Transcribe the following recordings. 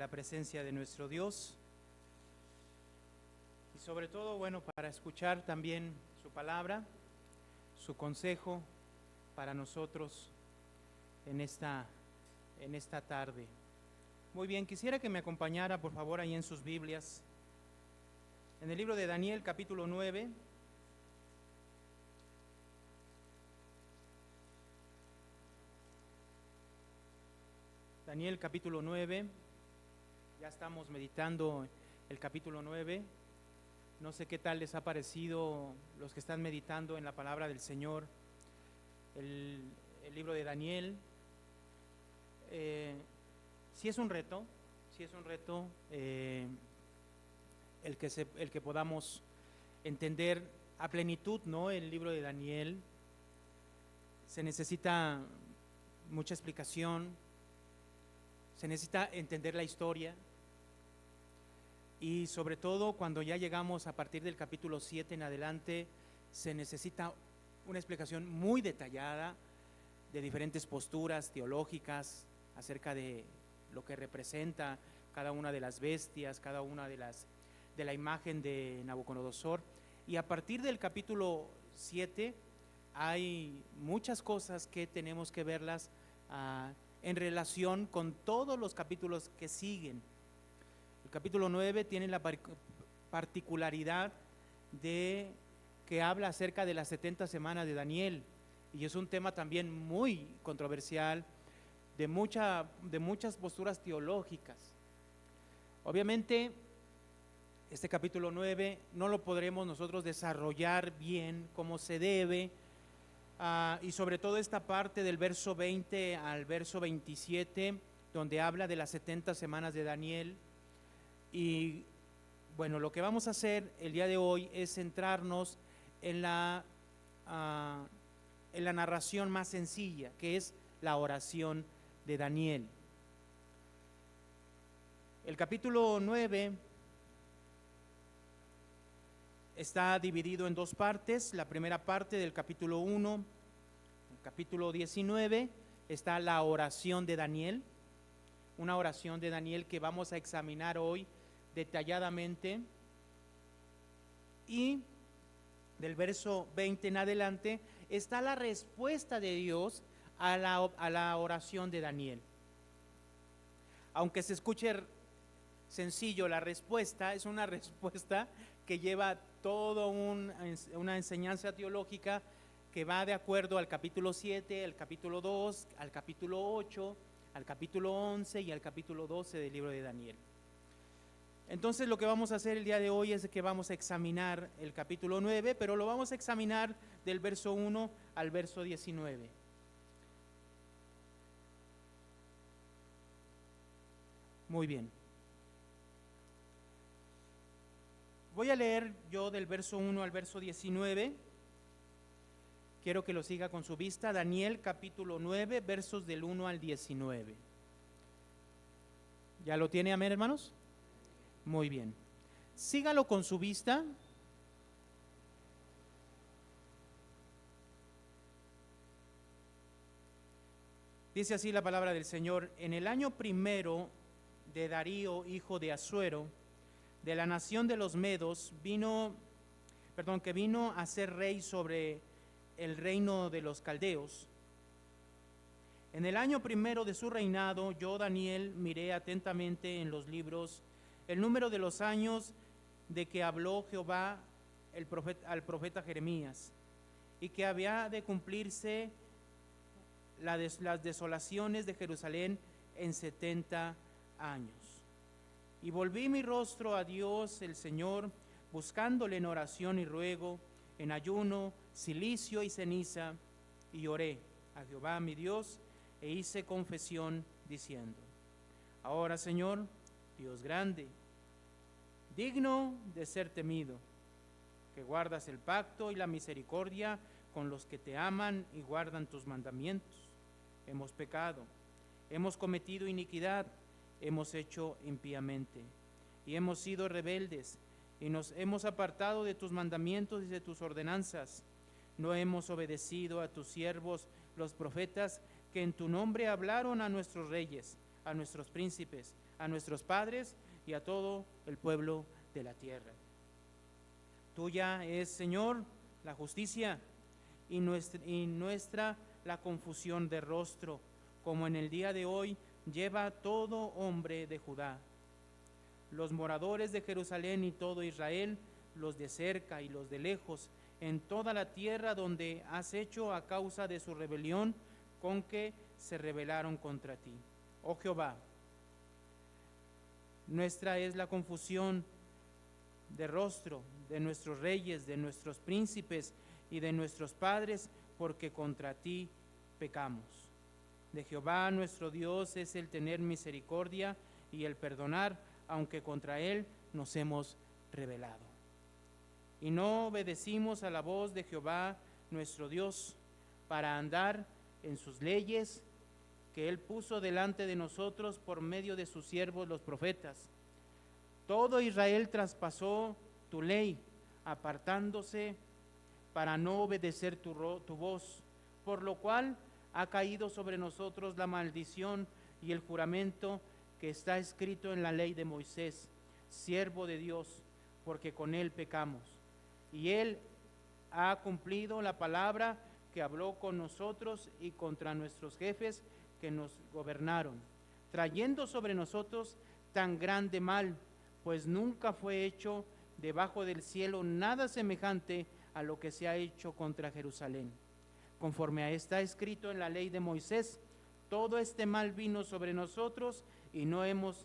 la presencia de nuestro Dios y sobre todo, para escuchar también su palabra, su consejo para nosotros en esta tarde. Muy bien, quisiera que me acompañara, por favor, ahí en sus Biblias, en el libro de Daniel, capítulo 9. Daniel, capítulo 9. Ya estamos meditando el capítulo 9. No sé qué tal les ha parecido los que están meditando en la palabra del Señor, el libro de Daniel. Sí es un reto el que podamos entender a plenitud, ¿no?, el libro de Daniel. Se necesita mucha explicación, se necesita entender la historia y sobre todo cuando ya llegamos a partir del capítulo 7 en adelante, se necesita una explicación muy detallada de diferentes posturas teológicas acerca de lo que representa cada una de las bestias, cada una de la imagen de Nabucodonosor. Y a partir del capítulo 7 hay muchas cosas que tenemos que verlas en relación con todos los capítulos que siguen. El capítulo 9 tiene la particularidad de que habla acerca de las 70 semanas de Daniel, y es un tema también muy controversial, de muchas posturas teológicas. Obviamente, este capítulo 9 no lo podremos nosotros desarrollar bien como se debe, y sobre todo esta parte del verso 20 al verso 27, donde habla de las 70 semanas de Daniel. Y bueno, lo que vamos a hacer el día de hoy es centrarnos en la narración más sencilla, que es la oración de Daniel. El capítulo 9 está dividido en dos partes. La primera parte del capítulo 1, el capítulo 19, está la oración de Daniel, una oración de Daniel que vamos a examinar hoy detalladamente, y del verso 20 en adelante está la respuesta de Dios a la oración de Daniel. Aunque se escuche sencillo, la respuesta es una respuesta que lleva toda una enseñanza teológica que va de acuerdo al capítulo 7, al capítulo 2, al capítulo 8, al capítulo 11 y al capítulo 12 del libro de Daniel. Entonces lo que vamos a hacer el día de hoy es que vamos a examinar el capítulo 9, pero lo vamos a examinar del verso 1 al verso 19. Muy bien. Voy a leer yo del verso 1 al verso 19. Quiero que lo siga con su vista. Daniel capítulo 9, versos del 1 al 19. ¿Ya lo tiene, amén, hermanos? Muy bien. Sígalo con su vista. Dice así la palabra del Señor: en el año primero de Darío, hijo de Asuero, de la nación de los Medos, que vino a ser rey sobre el reino de los caldeos. En el año primero de su reinado, yo, Daniel, miré atentamente en los libros el número de los años de que habló Jehová al profeta Jeremías, y que había de cumplirse las desolaciones de Jerusalén en 70 años. Y volví mi rostro a Dios el Señor, buscándole en oración y ruego, en ayuno, cilicio y ceniza, y oré a Jehová mi Dios, e hice confesión diciendo: ahora, Señor, Dios grande, digno de ser temido, que guardas el pacto y la misericordia con los que te aman y guardan tus mandamientos. Hemos pecado, hemos cometido iniquidad, hemos hecho impíamente, y hemos sido rebeldes, y nos hemos apartado de tus mandamientos y de tus ordenanzas. No hemos obedecido a tus siervos, los profetas, que en tu nombre hablaron a nuestros reyes, a nuestros príncipes, a nuestros padres y a todo el pueblo de la tierra. Tuya es, Señor, la justicia y nuestra la confusión de rostro, como en el día de hoy lleva todo hombre de Judá. Los moradores de Jerusalén y todo Israel, los de cerca y los de lejos, en toda la tierra donde has hecho a causa de su rebelión con que se rebelaron contra ti. Oh Jehová, nuestra es la confusión de rostro de nuestros reyes, de nuestros príncipes y de nuestros padres, porque contra ti pecamos. De Jehová nuestro Dios es el tener misericordia y el perdonar, aunque contra él nos hemos rebelado. Y no obedecimos a la voz de Jehová nuestro Dios para andar en sus leyes que él puso delante de nosotros por medio de sus siervos los profetas. Todo Israel traspasó tu ley, apartándose para no obedecer tu voz, por lo cual ha caído sobre nosotros la maldición y el juramento que está escrito en la ley de Moisés, siervo de Dios, porque con él pecamos. Y él ha cumplido la palabra que habló con nosotros y contra nuestros jefes que nos gobernaron, trayendo sobre nosotros tan grande mal, pues nunca fue hecho debajo del cielo nada semejante a lo que se ha hecho contra Jerusalén. Conforme a está escrito en la ley de Moisés, todo este mal vino sobre nosotros y no hemos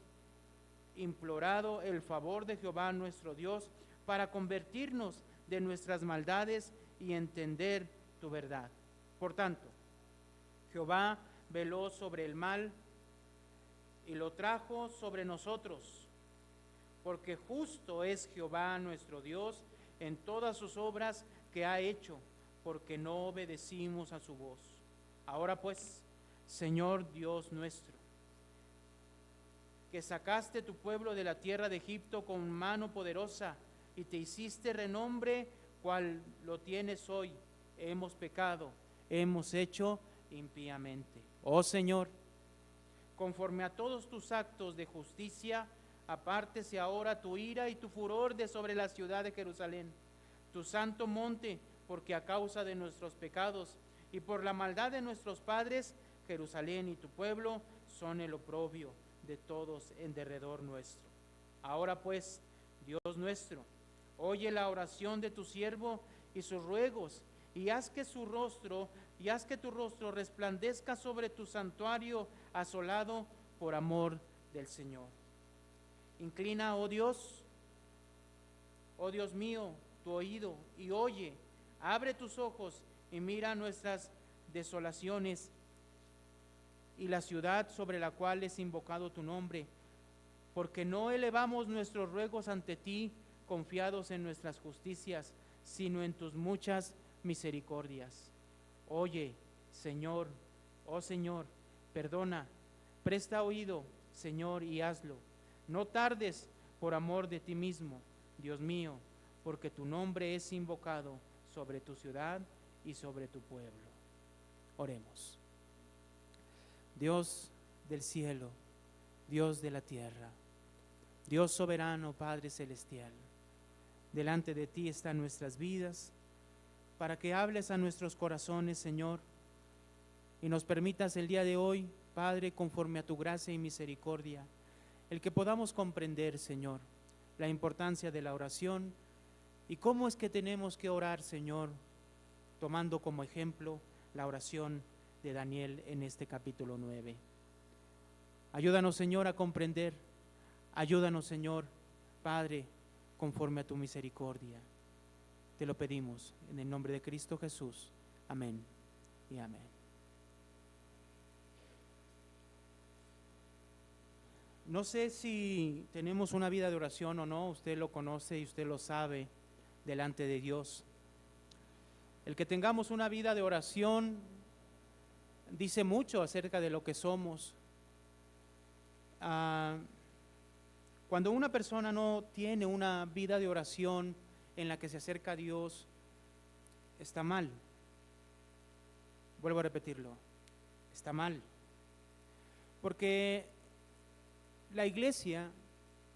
implorado el favor de Jehová nuestro Dios para convertirnos de nuestras maldades y entender tu verdad. Por tanto, Jehová veló sobre el mal y lo trajo sobre nosotros, porque justo es Jehová nuestro Dios en todas sus obras que ha hecho, porque no obedecimos a su voz. Ahora pues, Señor Dios nuestro, que sacaste tu pueblo de la tierra de Egipto con mano poderosa y te hiciste renombre cual lo tienes hoy, hemos pecado, hemos hecho impíamente. Oh Señor, conforme a todos tus actos de justicia, apártese ahora tu ira y tu furor de sobre la ciudad de Jerusalén, tu santo monte, porque a causa de nuestros pecados y por la maldad de nuestros padres, Jerusalén y tu pueblo son el oprobio de todos en derredor nuestro. Ahora pues, Dios nuestro, oye la oración de tu siervo y sus ruegos, y haz que tu rostro resplandezca sobre tu santuario asolado por amor del Señor. Inclina, oh Dios mío, tu oído y oye, abre tus ojos y mira nuestras desolaciones y la ciudad sobre la cual es invocado tu nombre, porque no elevamos nuestros ruegos ante ti confiados en nuestras justicias, sino en tus muchas misericordias. Oye, Señor, oh Señor, perdona, presta oído, Señor, y hazlo. No tardes por amor de ti mismo, Dios mío, porque tu nombre es invocado sobre tu ciudad y sobre tu pueblo. Oremos. Dios del cielo, Dios de la tierra, Dios soberano, Padre celestial, delante de ti están nuestras vidas, para que hables a nuestros corazones, Señor, y nos permitas el día de hoy, Padre, conforme a tu gracia y misericordia, el que podamos comprender, Señor, la importancia de la oración y cómo es que tenemos que orar, Señor, tomando como ejemplo la oración de Daniel en este capítulo 9. Ayúdanos, Señor, a comprender. Ayúdanos, Señor, Padre, conforme a tu misericordia. Te lo pedimos en el nombre de Cristo Jesús. Amén y amén. No sé si tenemos una vida de oración o no, usted lo conoce y usted lo sabe delante de Dios. El que tengamos una vida de oración dice mucho acerca de lo que somos. Cuando una persona no tiene una vida de oración en la que se acerca a Dios, está mal. Vuelvo a repetirlo, está mal. Porque La iglesia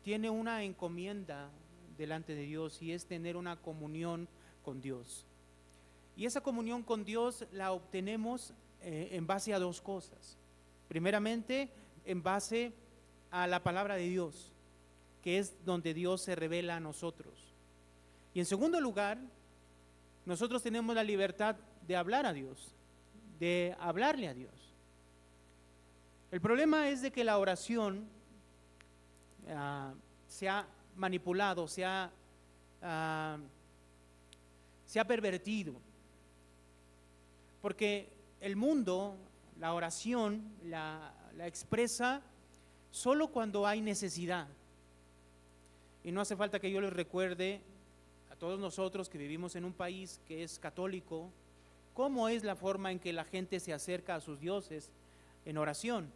tiene una encomienda delante de Dios y es tener una comunión con Dios. Y esa comunión con Dios la obtenemos en base a dos cosas. Primeramente, en base a la palabra de Dios, que es donde Dios se revela a nosotros. Y en segundo lugar, nosotros tenemos la libertad de hablar a Dios, de hablarle a Dios. El problema es de que la oración se ha manipulado, se ha pervertido, porque el mundo, la oración, la expresa solo cuando hay necesidad. Y no hace falta que yo les recuerde a todos nosotros que vivimos en un país que es católico, cómo es la forma en que la gente se acerca a sus dioses en oración.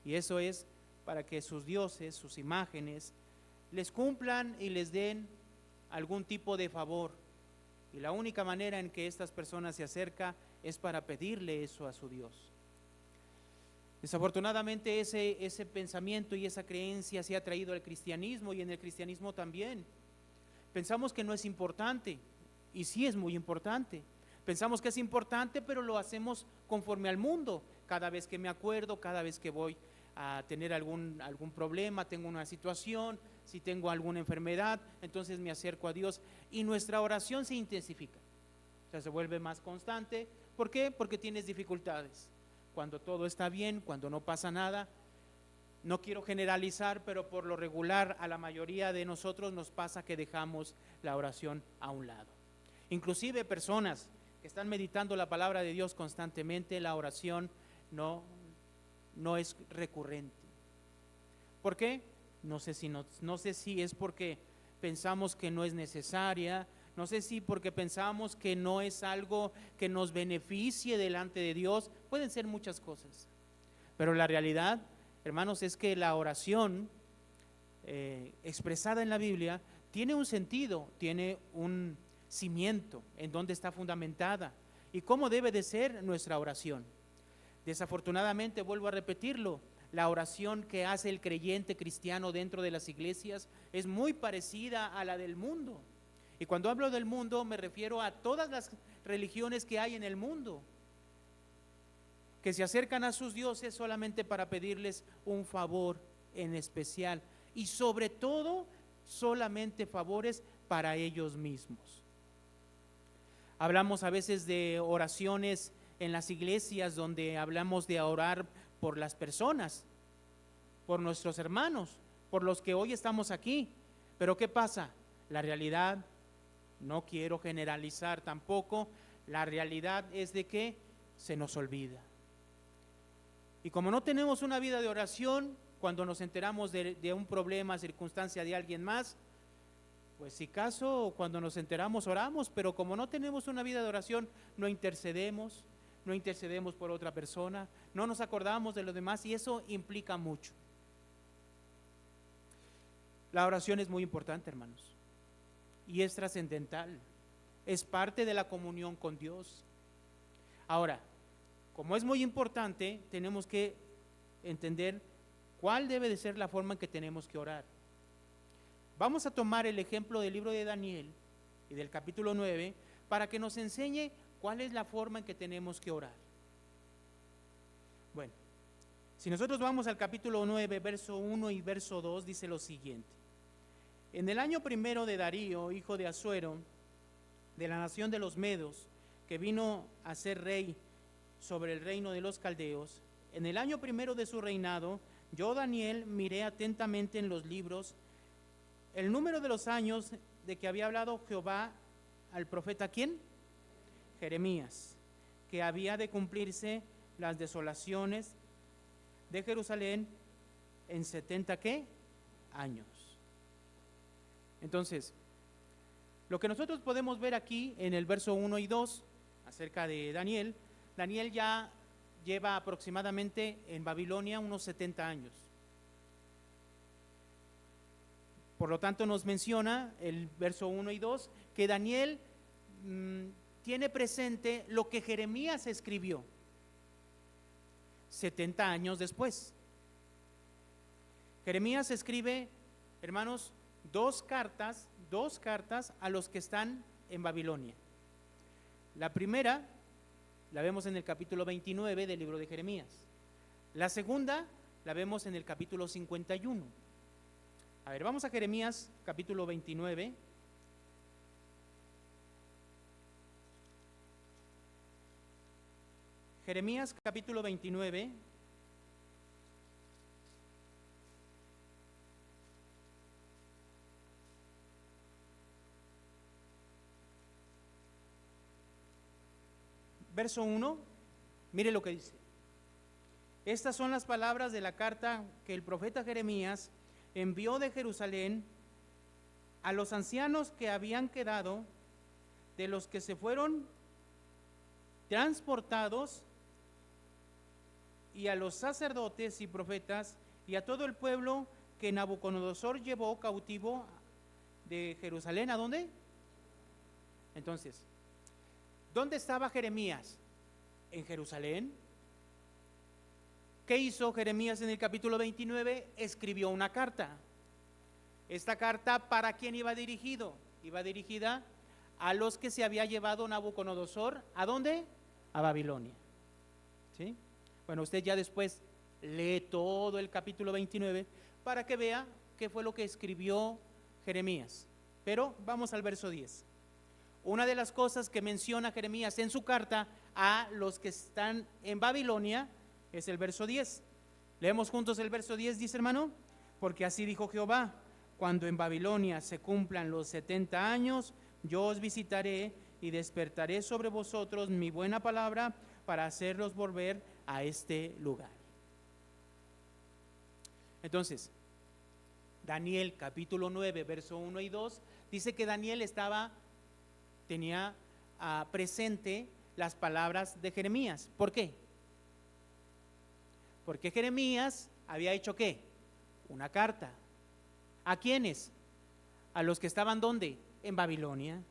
Y eso es para que sus dioses, sus imágenes, les cumplan y les den algún tipo de favor. Y la única manera en que estas personas se acercan es para pedirle eso a su Dios. Desafortunadamente ese pensamiento y esa creencia se ha traído al cristianismo, y en el cristianismo también. Pensamos que no es importante, y sí es muy importante. Pensamos que es importante, pero lo hacemos conforme al mundo. Cada vez que me acuerdo, cada vez que voy a tener algún problema, tengo una situación, si tengo alguna enfermedad, entonces me acerco a Dios y nuestra oración se intensifica. O sea, se vuelve más constante. ¿Por qué? Porque tienes dificultades. Cuando todo está bien, cuando no pasa nada, no quiero generalizar, pero por lo regular a la mayoría de nosotros nos pasa que dejamos la oración a un lado. Inclusive personas que están meditando la palabra de Dios constantemente, la oración no es recurrente. ¿Por qué? No sé si es porque pensamos que no es necesaria, no sé si porque pensamos que no es algo que nos beneficie delante de Dios. Pueden ser muchas cosas, pero la realidad, hermanos, es que la oración expresada en la Biblia tiene un sentido, tiene un cimiento en donde está fundamentada y cómo debe de ser nuestra oración. Desafortunadamente, vuelvo a repetirlo, la oración que hace el creyente cristiano dentro de las iglesias es muy parecida a la del mundo. Y cuando hablo del mundo me refiero a todas las religiones que hay en el mundo, que se acercan a sus dioses solamente para pedirles un favor en especial, y sobre todo solamente favores para ellos mismos. Hablamos a veces de oraciones en las iglesias donde hablamos de orar por las personas, por nuestros hermanos, por los que hoy estamos aquí. Pero ¿qué pasa? La realidad, no quiero generalizar tampoco, la realidad es de que se nos olvida. Y como no tenemos una vida de oración, cuando nos enteramos de un problema, circunstancia de alguien más, pues si caso, cuando nos enteramos oramos, pero como no tenemos una vida de oración, no intercedemos por otra persona, no nos acordamos de los demás, y eso implica mucho. La oración es muy importante, hermanos, y es trascendental, es parte de la comunión con Dios. Ahora, como es muy importante, tenemos que entender cuál debe de ser la forma en que tenemos que orar. Vamos a tomar el ejemplo del libro de Daniel y del capítulo 9 para que nos enseñe cuál es la forma en que tenemos que orar. Bueno, si nosotros vamos al capítulo 9, verso 1 y verso 2, dice lo siguiente: en el año primero de Darío, hijo de Asuero, de la nación de los Medos, que vino a ser rey sobre el reino de los caldeos, en el año primero de su reinado, yo, Daniel, miré atentamente en los libros el número de los años de que había hablado Jehová al profeta, ¿quién? Jeremías, que había de cumplirse las desolaciones de Jerusalén en 70 ¿qué? Años. Entonces, lo que nosotros podemos ver aquí en el verso 1 y 2 acerca de Daniel, Daniel ya lleva aproximadamente en Babilonia unos 70 años. Por lo tanto, nos menciona el verso 1 y 2 que Daniel tiene presente lo que Jeremías escribió 70 años después. Jeremías escribe, hermanos, dos cartas a los que están en Babilonia. La primera la vemos en el capítulo 29 del libro de Jeremías. La segunda la vemos en el capítulo 51. A ver, vamos a Jeremías capítulo 29. Jeremías capítulo 29. Verso 1, mire lo que dice. Estas son las palabras de la carta que el profeta Jeremías envió de Jerusalén a los ancianos que habían quedado, de los que se fueron transportados, y a los sacerdotes y profetas, y a todo el pueblo que Nabucodonosor llevó cautivo de Jerusalén. ¿A dónde? Entonces, ¿dónde estaba Jeremías? En Jerusalén. ¿Qué hizo Jeremías en el capítulo 29? Escribió una carta. Esta carta, ¿para quién iba dirigido? Iba dirigida a los que se había llevado Nabucodonosor. ¿A dónde? A Babilonia. ¿Sí? Bueno, usted ya después lee todo el capítulo 29 para que vea qué fue lo que escribió Jeremías. Pero vamos al verso 10. Una de las cosas que menciona Jeremías en su carta a los que están en Babilonia es el verso 10. Leemos juntos el verso 10, dice, hermano: porque así dijo Jehová, cuando en Babilonia se cumplan los 70 años, yo os visitaré y despertaré sobre vosotros mi buena palabra para hacerlos volver a este lugar. Entonces, Daniel capítulo 9, verso 1 y 2, dice que Daniel tenía presente las palabras de Jeremías. ¿Por qué? Porque Jeremías había hecho ¿qué? Una carta. ¿A quiénes? A los que estaban ¿dónde? En Babilonia.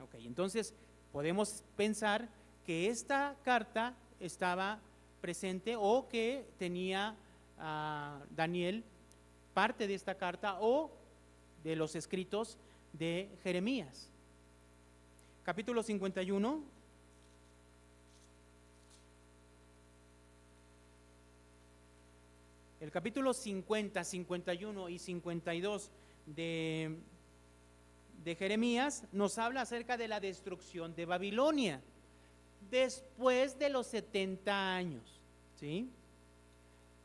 Ok, entonces podemos pensar que esta carta estaba presente, o que tenía Daniel parte de esta carta o de los escritos de Jeremías. Capítulo 51. El capítulo 50, 51 y 52 de Jeremías nos habla acerca de la destrucción de Babilonia después de los 70 años, ¿sí?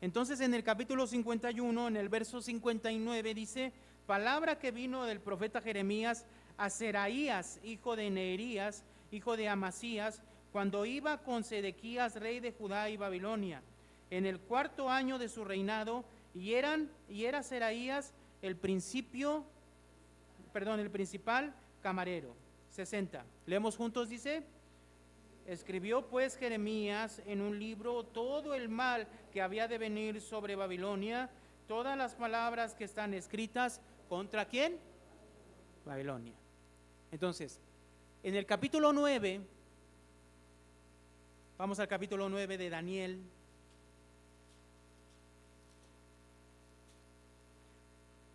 Entonces, en el capítulo 51, en el verso 59, dice: palabra que vino del profeta Jeremías a Seraías, hijo de Neerías, hijo de Amasías, cuando iba con Sedequías, rey de Judá y Babilonia, en el 4.º año de su reinado, y era Seraías el principal camarero. 60. Leemos juntos, dice: escribió pues Jeremías en un libro todo el mal que había de venir sobre Babilonia, todas las palabras que están escritas contra ¿quién? Babilonia. Entonces, en el capítulo 9, vamos al capítulo 9 de Daniel.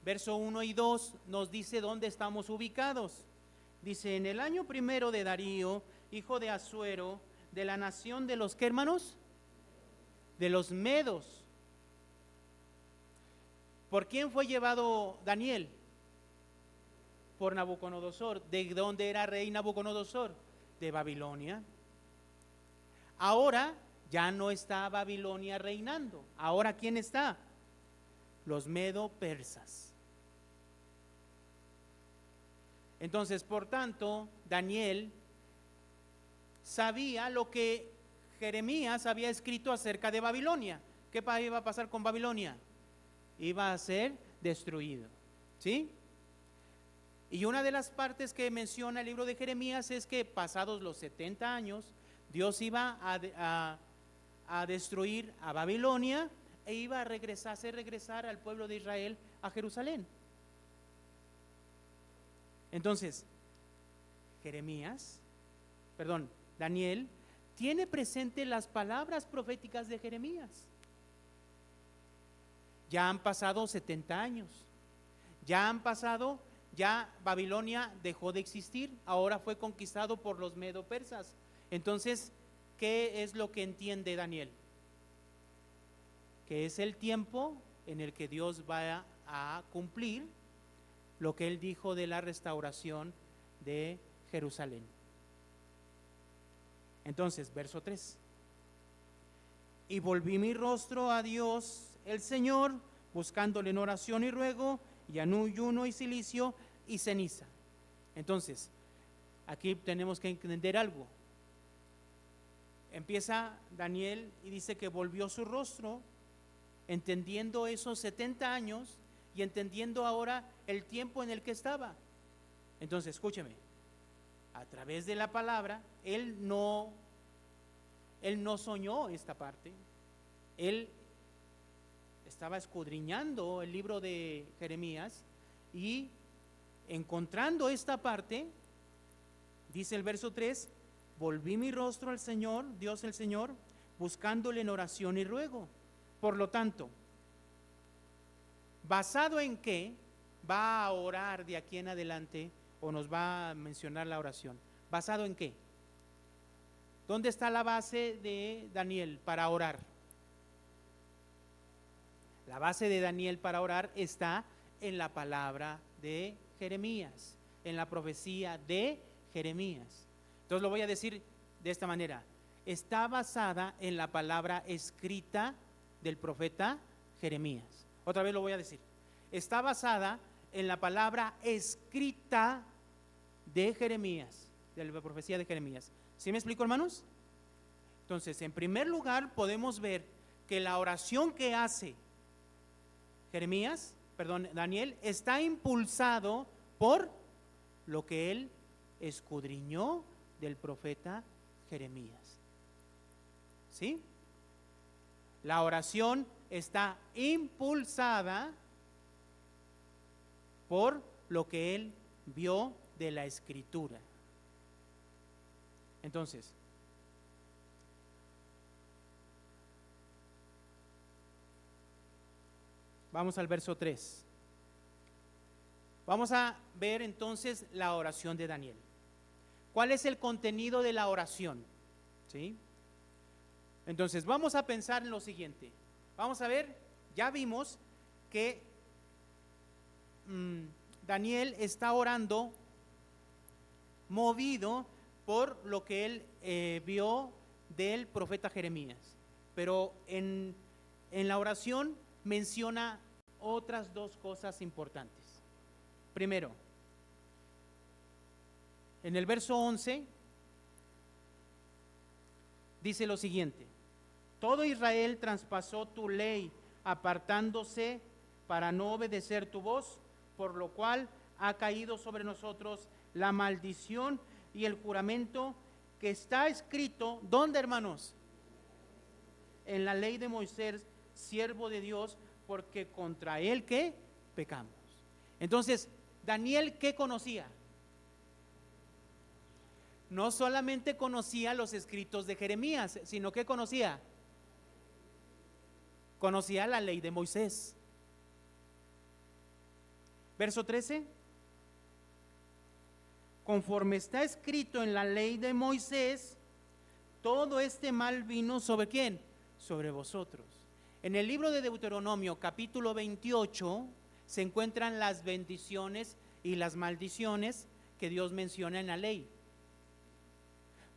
Verso 1 y 2 nos dice dónde estamos ubicados. Dice: en el año 1 de Darío, hijo de Asuero, de la nación de los, ¿qué, hermanos? De los medos. ¿Por quién fue llevado Daniel? Por Nabucodonosor. ¿De dónde era rey Nabucodonosor? De Babilonia. Ahora ya no está Babilonia reinando. ¿Ahora quién está? Los medo-persas. Entonces, por tanto, Daniel sabía lo que Jeremías había escrito acerca de Babilonia. ¿Qué iba a pasar con Babilonia? Iba a ser destruido, ¿sí? Y una de las partes que menciona el libro de Jeremías es que pasados los 70 años, Dios iba a destruir a Babilonia e iba a hacer regresar al pueblo de Israel a Jerusalén. Entonces, Daniel tiene presente las palabras proféticas de Jeremías. Ya han pasado 70 años. Ya han pasado, ya Babilonia dejó de existir, ahora fue conquistado por los medo-persas. Entonces, ¿qué es lo que entiende Daniel? Que es el tiempo en el que Dios va a cumplir lo que él dijo de la restauración de Jerusalén. Entonces, verso 3. Y volví mi rostro a Dios el Señor, buscándole en oración y ruego, y ayuno y cilicio y ceniza. Entonces, aquí tenemos que entender algo. Empieza Daniel y dice que volvió su rostro, entendiendo esos 70 años y entendiendo ahora el tiempo en el que estaba. Entonces, escúcheme, a través de la palabra, él no soñó esta parte, él estaba escudriñando el libro de Jeremías y encontrando esta parte, dice el verso 3, volví mi rostro al Señor, Dios el Señor, buscándole en oración y ruego. Por lo tanto, ¿basado en qué va a orar de aquí en adelante o nos va a mencionar la oración? ¿Basado en qué? ¿Dónde está la base de Daniel para orar? La base de Daniel para orar está en la palabra de Jeremías, en la profecía de Jeremías. Entonces lo voy a decir de esta manera: está basada en la palabra escrita del profeta Jeremías. Otra vez lo voy a decir: está basada en la palabra escrita de Jeremías, de la profecía de Jeremías. ¿Sí me explico, hermanos? Entonces, en primer lugar, podemos ver que la oración que hace Daniel, está impulsado por lo que él escudriñó del profeta Jeremías. ¿Sí? La oración está impulsada por lo que él vio de la Escritura. Entonces, vamos al verso 3. Vamos a ver entonces la oración de Daniel. ¿Cuál es el contenido de la oración? ¿Sí? Entonces, vamos a pensar en lo siguiente. Vamos a ver, ya vimos que Daniel está orando movido por lo que él vio del profeta Jeremías. Pero en la oración menciona otras dos cosas importantes. Primero, en el verso 11 dice lo siguiente: todo Israel traspasó tu ley, apartándose para no obedecer tu voz, por lo cual ha caído sobre nosotros la maldición y el juramento que está escrito, ¿dónde, hermanos? En la ley de Moisés, siervo de Dios, porque contra él, ¿qué? Pecamos. Entonces, Daniel, ¿qué conocía? No solamente conocía los escritos de Jeremías, sino que conocía la ley de Moisés. Verso 13: conforme está escrito en la ley de Moisés, todo este mal vino ¿sobre quién? Sobre vosotros. En el libro de Deuteronomio, capítulo 28, se encuentran las bendiciones y las maldiciones que Dios menciona en la ley.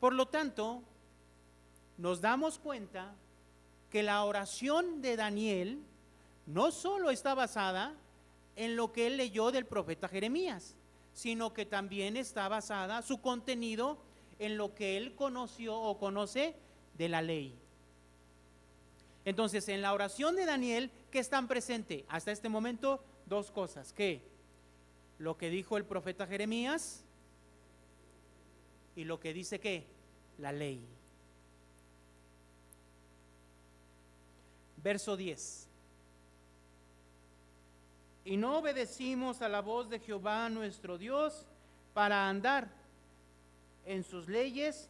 Por lo tanto, nos damos cuenta que la oración de Daniel no solo está basada en lo que él leyó del profeta Jeremías, sino que también está basada su contenido en lo que él conoció o conoce de la ley. Entonces, en la oración de Daniel, ¿qué están presentes? Hasta este momento, dos cosas: ¿qué? Lo que dijo el profeta Jeremías y lo que dice ¿qué? La ley. Verso 10: y no obedecimos a la voz de Jehová nuestro Dios para andar en sus leyes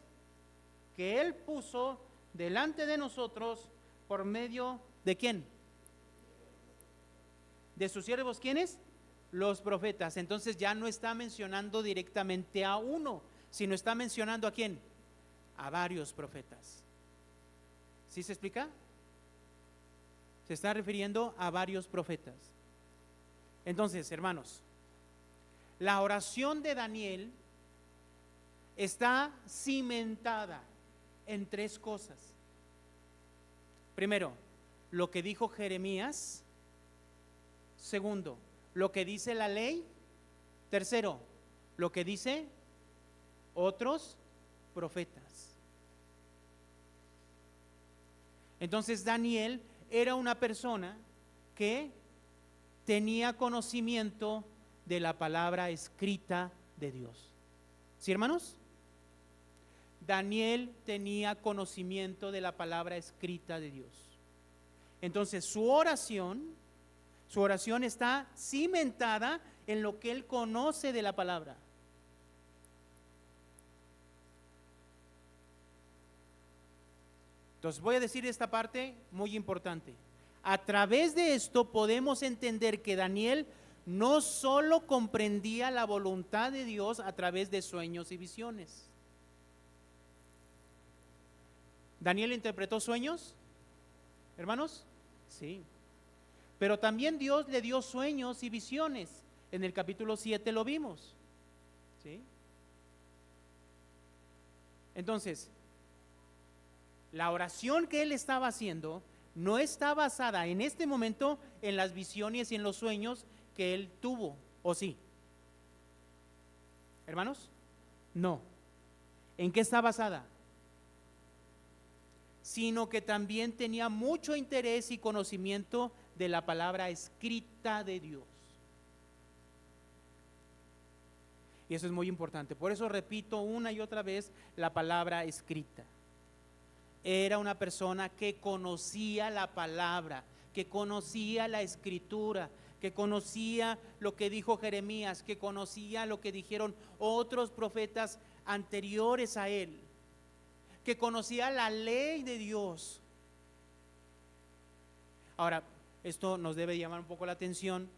que él puso delante de nosotros por medio de ¿quién? De sus siervos, ¿quiénes? Los profetas. Entonces ya no está mencionando directamente a uno, sino está mencionando ¿a quién? A varios profetas. ¿Sí se explica? Se está refiriendo a varios profetas. Entonces, hermanos, la oración de Daniel está cimentada en tres cosas. Primero, lo que dijo Jeremías. Segundo, lo que dice la ley. Tercero, lo que dice otros profetas. Entonces Daniel era una persona que tenía conocimiento de la palabra escrita de Dios. ¿Sí, hermanos? Daniel tenía conocimiento de la palabra escrita de Dios. Entonces su oración está cimentada en lo que él conoce de la palabra. Entonces voy a decir esta parte muy importante. A través de esto podemos entender que Daniel no solo comprendía la voluntad de Dios a través de sueños y visiones. ¿Daniel interpretó sueños, hermanos? Sí. Pero también Dios le dio sueños y visiones. En el capítulo 7 lo vimos. ¿Sí? Entonces, la oración que él estaba haciendo no está basada en este momento en las visiones y en los sueños que él tuvo, ¿o sí? ¿Hermanos? No. ¿En qué está basada? Sino que también tenía mucho interés y conocimiento de la palabra escrita de Dios. Y eso es muy importante. Por eso repito una y otra vez la palabra escrita. Era una persona que conocía la palabra, que conocía la escritura, que conocía lo que dijo Jeremías, que conocía lo que dijeron otros profetas anteriores a él, que conocía la ley de Dios. Ahora, esto nos debe llamar un poco la atención,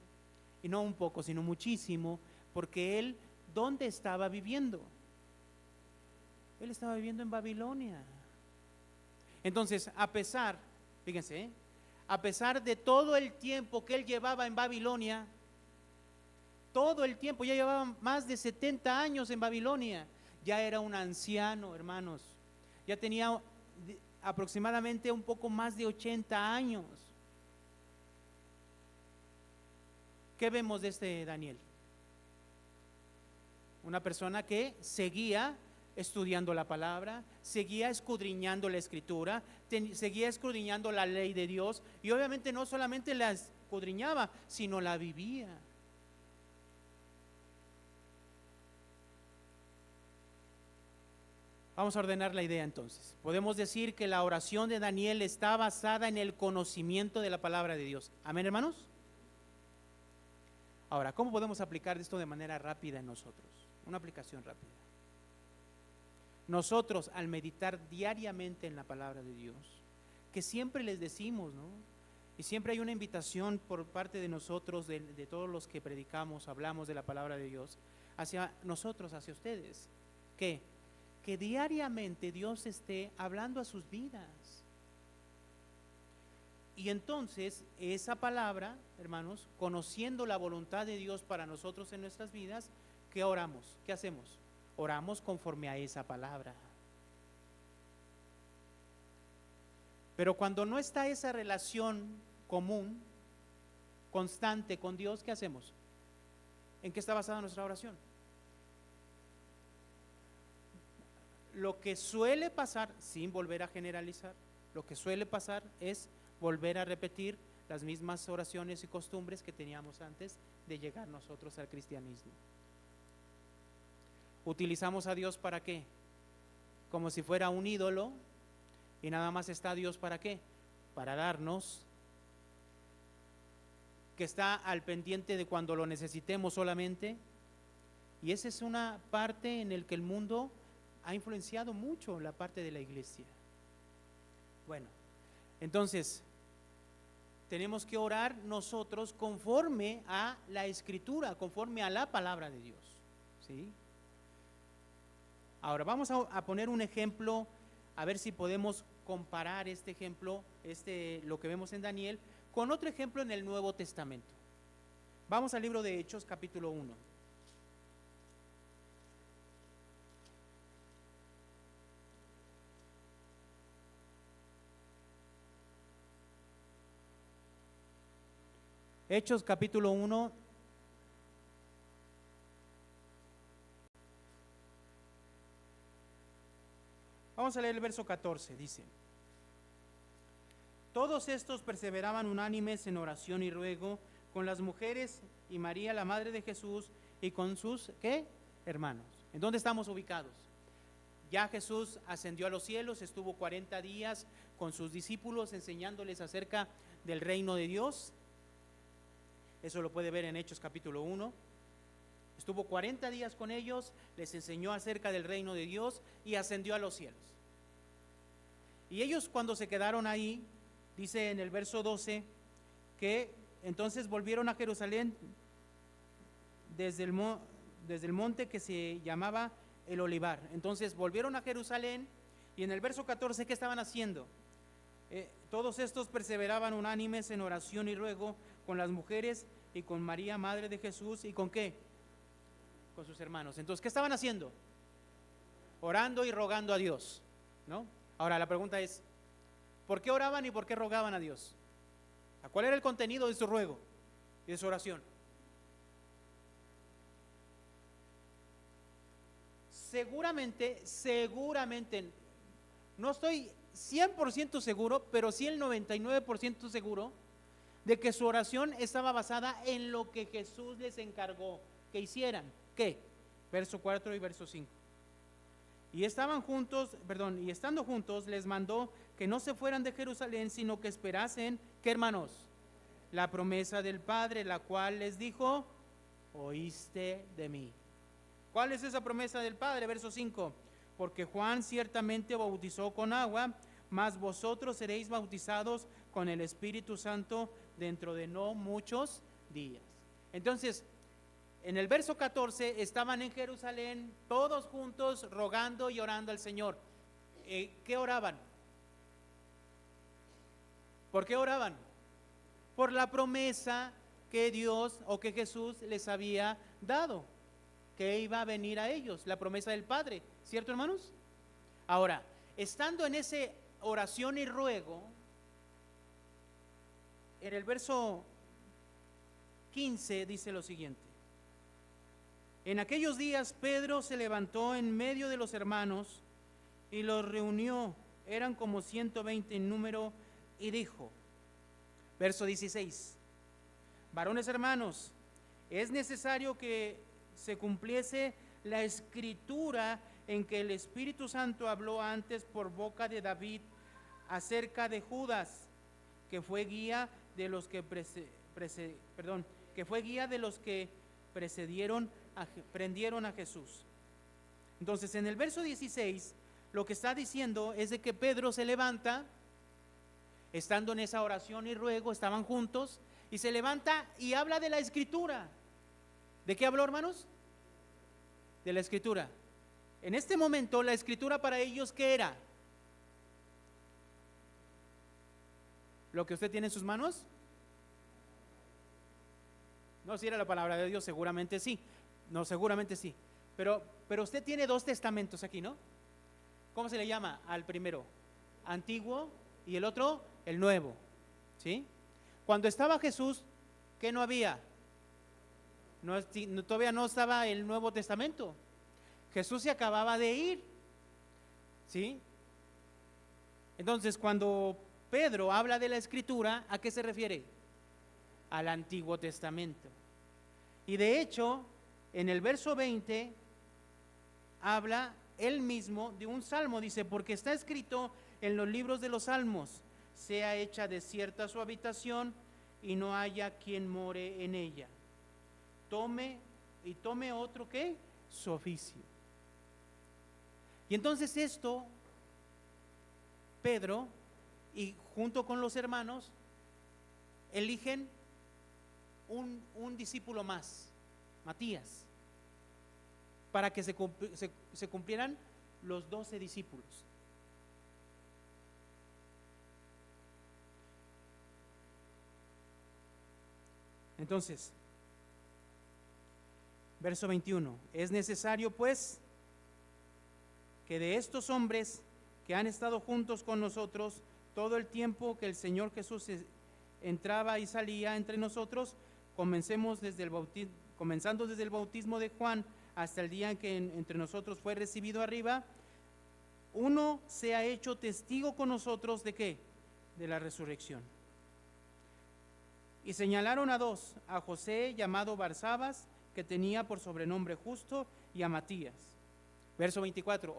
y no un poco, sino muchísimo, porque él, ¿dónde estaba viviendo? Él estaba viviendo en Babilonia. Entonces, fíjense, a pesar de todo el tiempo que él llevaba en Babilonia, todo el tiempo, ya llevaba más de 70 años en Babilonia, ya era un anciano, hermanos, ya tenía aproximadamente un poco más de 80 años. ¿Qué vemos de este Daniel? Una persona que seguía estudiando la palabra, seguía escudriñando la escritura, seguía escudriñando la ley de Dios, y obviamente no solamente la escudriñaba, sino la vivía. Vamos a ordenar la idea entonces. Podemos decir que la oración de Daniel está basada en el conocimiento de la palabra de Dios. ¿Amén, hermanos? Ahora, ¿cómo podemos aplicar esto de manera rápida en nosotros? Una aplicación rápida. Nosotros, al meditar diariamente en la palabra de Dios, que siempre les decimos, ¿no? Y siempre hay una invitación por parte de nosotros, de todos los que predicamos, hablamos de la palabra de Dios, hacia nosotros, hacia ustedes, que diariamente Dios esté hablando a sus vidas. Y entonces esa palabra, hermanos, conociendo la voluntad de Dios para nosotros en nuestras vidas, ¿qué oramos? ¿Qué hacemos? Oramos conforme a esa palabra. Pero cuando no está esa relación común, constante con Dios, ¿qué hacemos? ¿En qué está basada nuestra oración? Lo que suele pasar, sin volver a generalizar, lo que suele pasar es volver a repetir las mismas oraciones y costumbres que teníamos antes de llegar nosotros al cristianismo. Utilizamos a Dios ¿para qué? Como si fuera un ídolo, y nada más está Dios ¿para qué? Para darnos, que está al pendiente de cuando lo necesitemos solamente. Y esa es una parte en la que el mundo ha influenciado mucho la parte de la iglesia. Bueno, entonces tenemos que orar nosotros conforme a la Escritura, conforme a la palabra de Dios, ¿sí? Ahora vamos a poner un ejemplo, a ver si podemos comparar este ejemplo, lo que vemos en Daniel, con otro ejemplo en el Nuevo Testamento. Vamos al libro de Hechos, capítulo 1. Hechos, capítulo 1. Vamos a leer el verso 14, dice: todos estos perseveraban unánimes en oración y ruego con las mujeres y María, la madre de Jesús, y con sus, ¿qué? Hermanos. ¿En dónde estamos ubicados? Ya Jesús ascendió a los cielos, estuvo 40 días con sus discípulos enseñándoles acerca del reino de Dios. Eso lo puede ver en Hechos capítulo 1. Estuvo 40 días con ellos, les enseñó acerca del reino de Dios y ascendió a los cielos. Y ellos, cuando se quedaron ahí, dice en el verso 12, que entonces volvieron a Jerusalén desde el monte que se llamaba el Olivar. Entonces volvieron a Jerusalén, y en el verso 14, ¿qué estaban haciendo? Todos estos perseveraban unánimes en oración y ruego con las mujeres y con María, madre de Jesús, ¿y con qué? Con sus hermanos. Entonces, ¿qué estaban haciendo? Orando y rogando a Dios, ¿no? Ahora la pregunta es, ¿por qué oraban y por qué rogaban a Dios? ¿Cuál era el contenido de su ruego y de su oración? Seguramente, no estoy 100% seguro, pero sí el 99% seguro de que su oración estaba basada en lo que Jesús les encargó que hicieran. ¿Qué? Verso 4 y verso 5. Y estando juntos, les mandó que no se fueran de Jerusalén, sino que esperasen, ¿qué, hermanos? La promesa del Padre, la cual les dijo: oíste de mí. ¿Cuál es esa promesa del Padre? Verso 5. Porque Juan ciertamente bautizó con agua, mas vosotros seréis bautizados con el Espíritu Santo dentro de no muchos días. Entonces, en el verso 14 estaban en Jerusalén todos juntos rogando y orando al Señor. ¿Qué oraban? ¿Por qué oraban? Por la promesa que Dios o que Jesús les había dado, que iba a venir a ellos, la promesa del Padre, ¿cierto, hermanos? Ahora, estando en esa oración y ruego, en el verso 15 dice lo siguiente: en aquellos días Pedro se levantó en medio de los hermanos y los reunió, eran como 120 en número, y dijo, verso 16: varones hermanos, es necesario que se cumpliese la escritura en que el Espíritu Santo habló antes por boca de David acerca de Judas, que fue guía de los que prendieron a Jesús. Entonces, en el verso 16, lo que está diciendo es de que Pedro se levanta, estando en esa oración y ruego, estaban juntos, y se levanta y habla de la escritura. ¿De qué habló, hermanos? De la escritura. En este momento, la escritura para ellos, ¿qué era? ¿Lo que usted tiene en sus manos? No, si era la palabra de Dios, seguramente sí. No, seguramente sí. Pero usted tiene dos testamentos aquí, ¿no? ¿Cómo se le llama al primero? Antiguo, y el otro, el nuevo. ¿Sí? Cuando estaba Jesús, ¿qué no había? Todavía no estaba el Nuevo Testamento. Jesús se acababa de ir. ¿Sí? Entonces, cuando Pedro habla de la escritura, ¿a qué se refiere? Al Antiguo Testamento. Y de hecho, en el verso 20, habla él mismo de un salmo. Dice, porque está escrito en los libros de los salmos, sea hecha desierta su habitación y no haya quien more en ella. Tome otro, ¿qué? Su oficio. Y entonces esto, Pedro, y junto con los hermanos, eligen un discípulo más, Matías, para que se cumplieran los 12 discípulos. Entonces, verso 21, es necesario pues que de estos hombres que han estado juntos con nosotros todo el tiempo que el Señor Jesús entraba y salía entre nosotros, comenzando desde el bautismo de Juan hasta el día en que entre nosotros fue recibido arriba, uno se ha hecho testigo con nosotros ¿de qué? De la resurrección. Y señalaron a dos, a José llamado Barsabas, que tenía por sobrenombre Justo, y a Matías. Verso 24,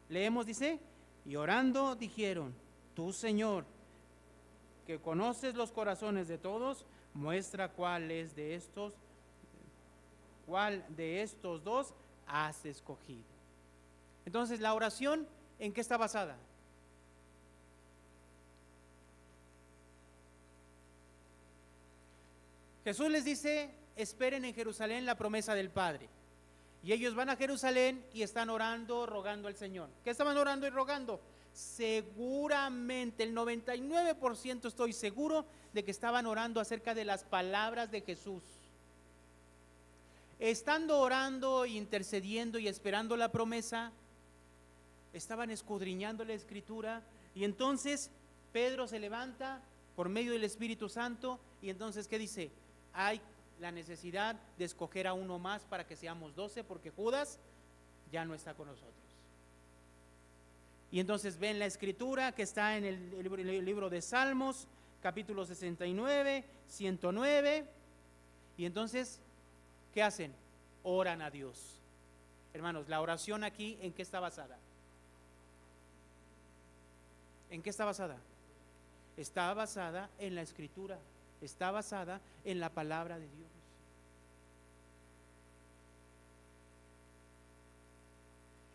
leemos, dice, y orando dijeron, tú Señor, que conoces los corazones de todos, muestra cuál de estos dos has escogido. Entonces, la oración, ¿en qué está basada? Jesús les dice, esperen en Jerusalén la promesa del Padre. Y ellos van a Jerusalén y están orando, rogando al Señor. ¿Qué estaban orando y rogando? Seguramente, el 99% estoy seguro de que estaban orando acerca de las palabras de Jesús. Estando orando, intercediendo y esperando la promesa, estaban escudriñando la Escritura, y entonces Pedro se levanta por medio del Espíritu Santo, y entonces ¿qué dice? Hay la necesidad de escoger a uno más para que seamos 12, porque Judas ya no está con nosotros. Y entonces ven la Escritura que está en el libro de Salmos, capítulo 69, 109, y entonces, ¿qué hacen? Oran a Dios. Hermanos, la oración aquí, ¿en qué está basada? ¿En qué está basada? Está basada en la Escritura, está basada en la palabra de Dios.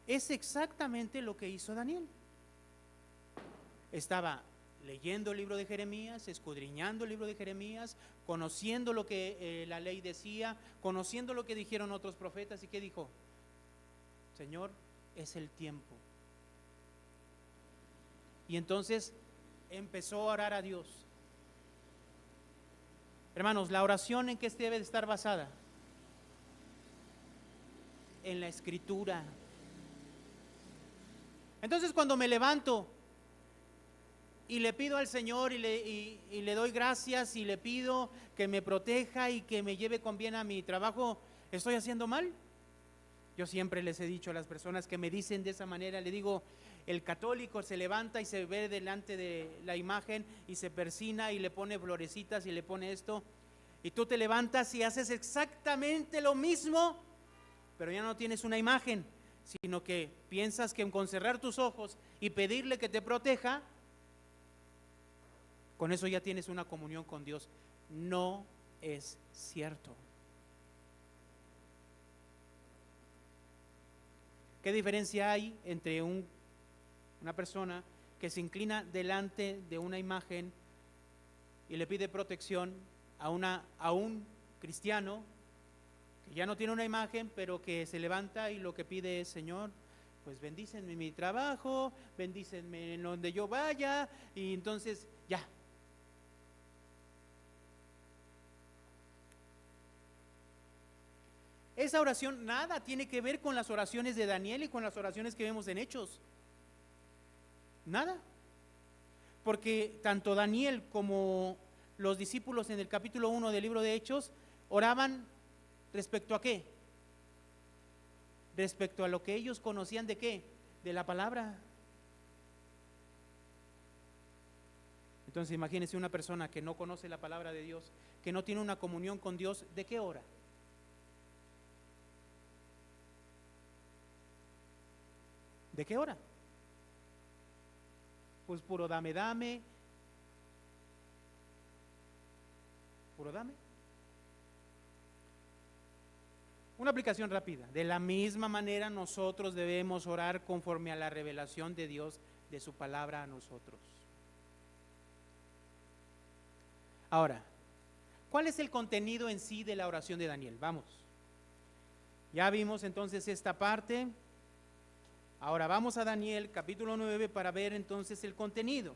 Es exactamente lo que hizo Daniel. Estaba leyendo el libro de Jeremías, escudriñando el libro de Jeremías, conociendo lo que la ley decía, conociendo lo que dijeron otros profetas. ¿Y qué dijo? Señor, es el tiempo. Y entonces empezó a orar a Dios. Hermanos, la oración, ¿en qué debe de estar basada? En la Escritura. Entonces, cuando me levanto y le pido al Señor y le doy gracias y le pido que me proteja y que me lleve con bien a mi trabajo, ¿estoy haciendo mal? Yo siempre les he dicho a las personas que me dicen de esa manera, le digo, el católico se levanta y se ve delante de la imagen y se persina y le pone florecitas y le pone esto, y tú te levantas y haces exactamente lo mismo, pero ya no tienes una imagen, sino que piensas que con cerrar tus ojos y pedirle que te proteja, con eso ya tienes una comunión con Dios. No es cierto. ¿Qué diferencia hay entre una persona que se inclina delante de una imagen y le pide protección a un cristiano que ya no tiene una imagen, pero que se levanta y lo que pide es, Señor, pues bendícenme en mi trabajo, bendícenme en donde yo vaya, y entonces ya. Esa oración nada tiene que ver con las oraciones de Daniel y con las oraciones que vemos en Hechos. Nada. Porque tanto Daniel como los discípulos en el capítulo 1 del libro de Hechos oraban respecto a qué? Respecto a lo que ellos conocían de qué? De la palabra. Entonces imagínense una persona que no conoce la palabra de Dios, que no tiene una comunión con Dios, ¿de qué ora? ¿De qué ora? Pues puro dame, puro dame. Una aplicación rápida. De la misma manera nosotros debemos orar conforme a la revelación de Dios, de su palabra a nosotros. Ahora, ¿cuál es el contenido en sí de la oración de Daniel? Vamos. Ya vimos entonces esta parte. Ahora vamos a Daniel capítulo 9 para ver entonces el contenido.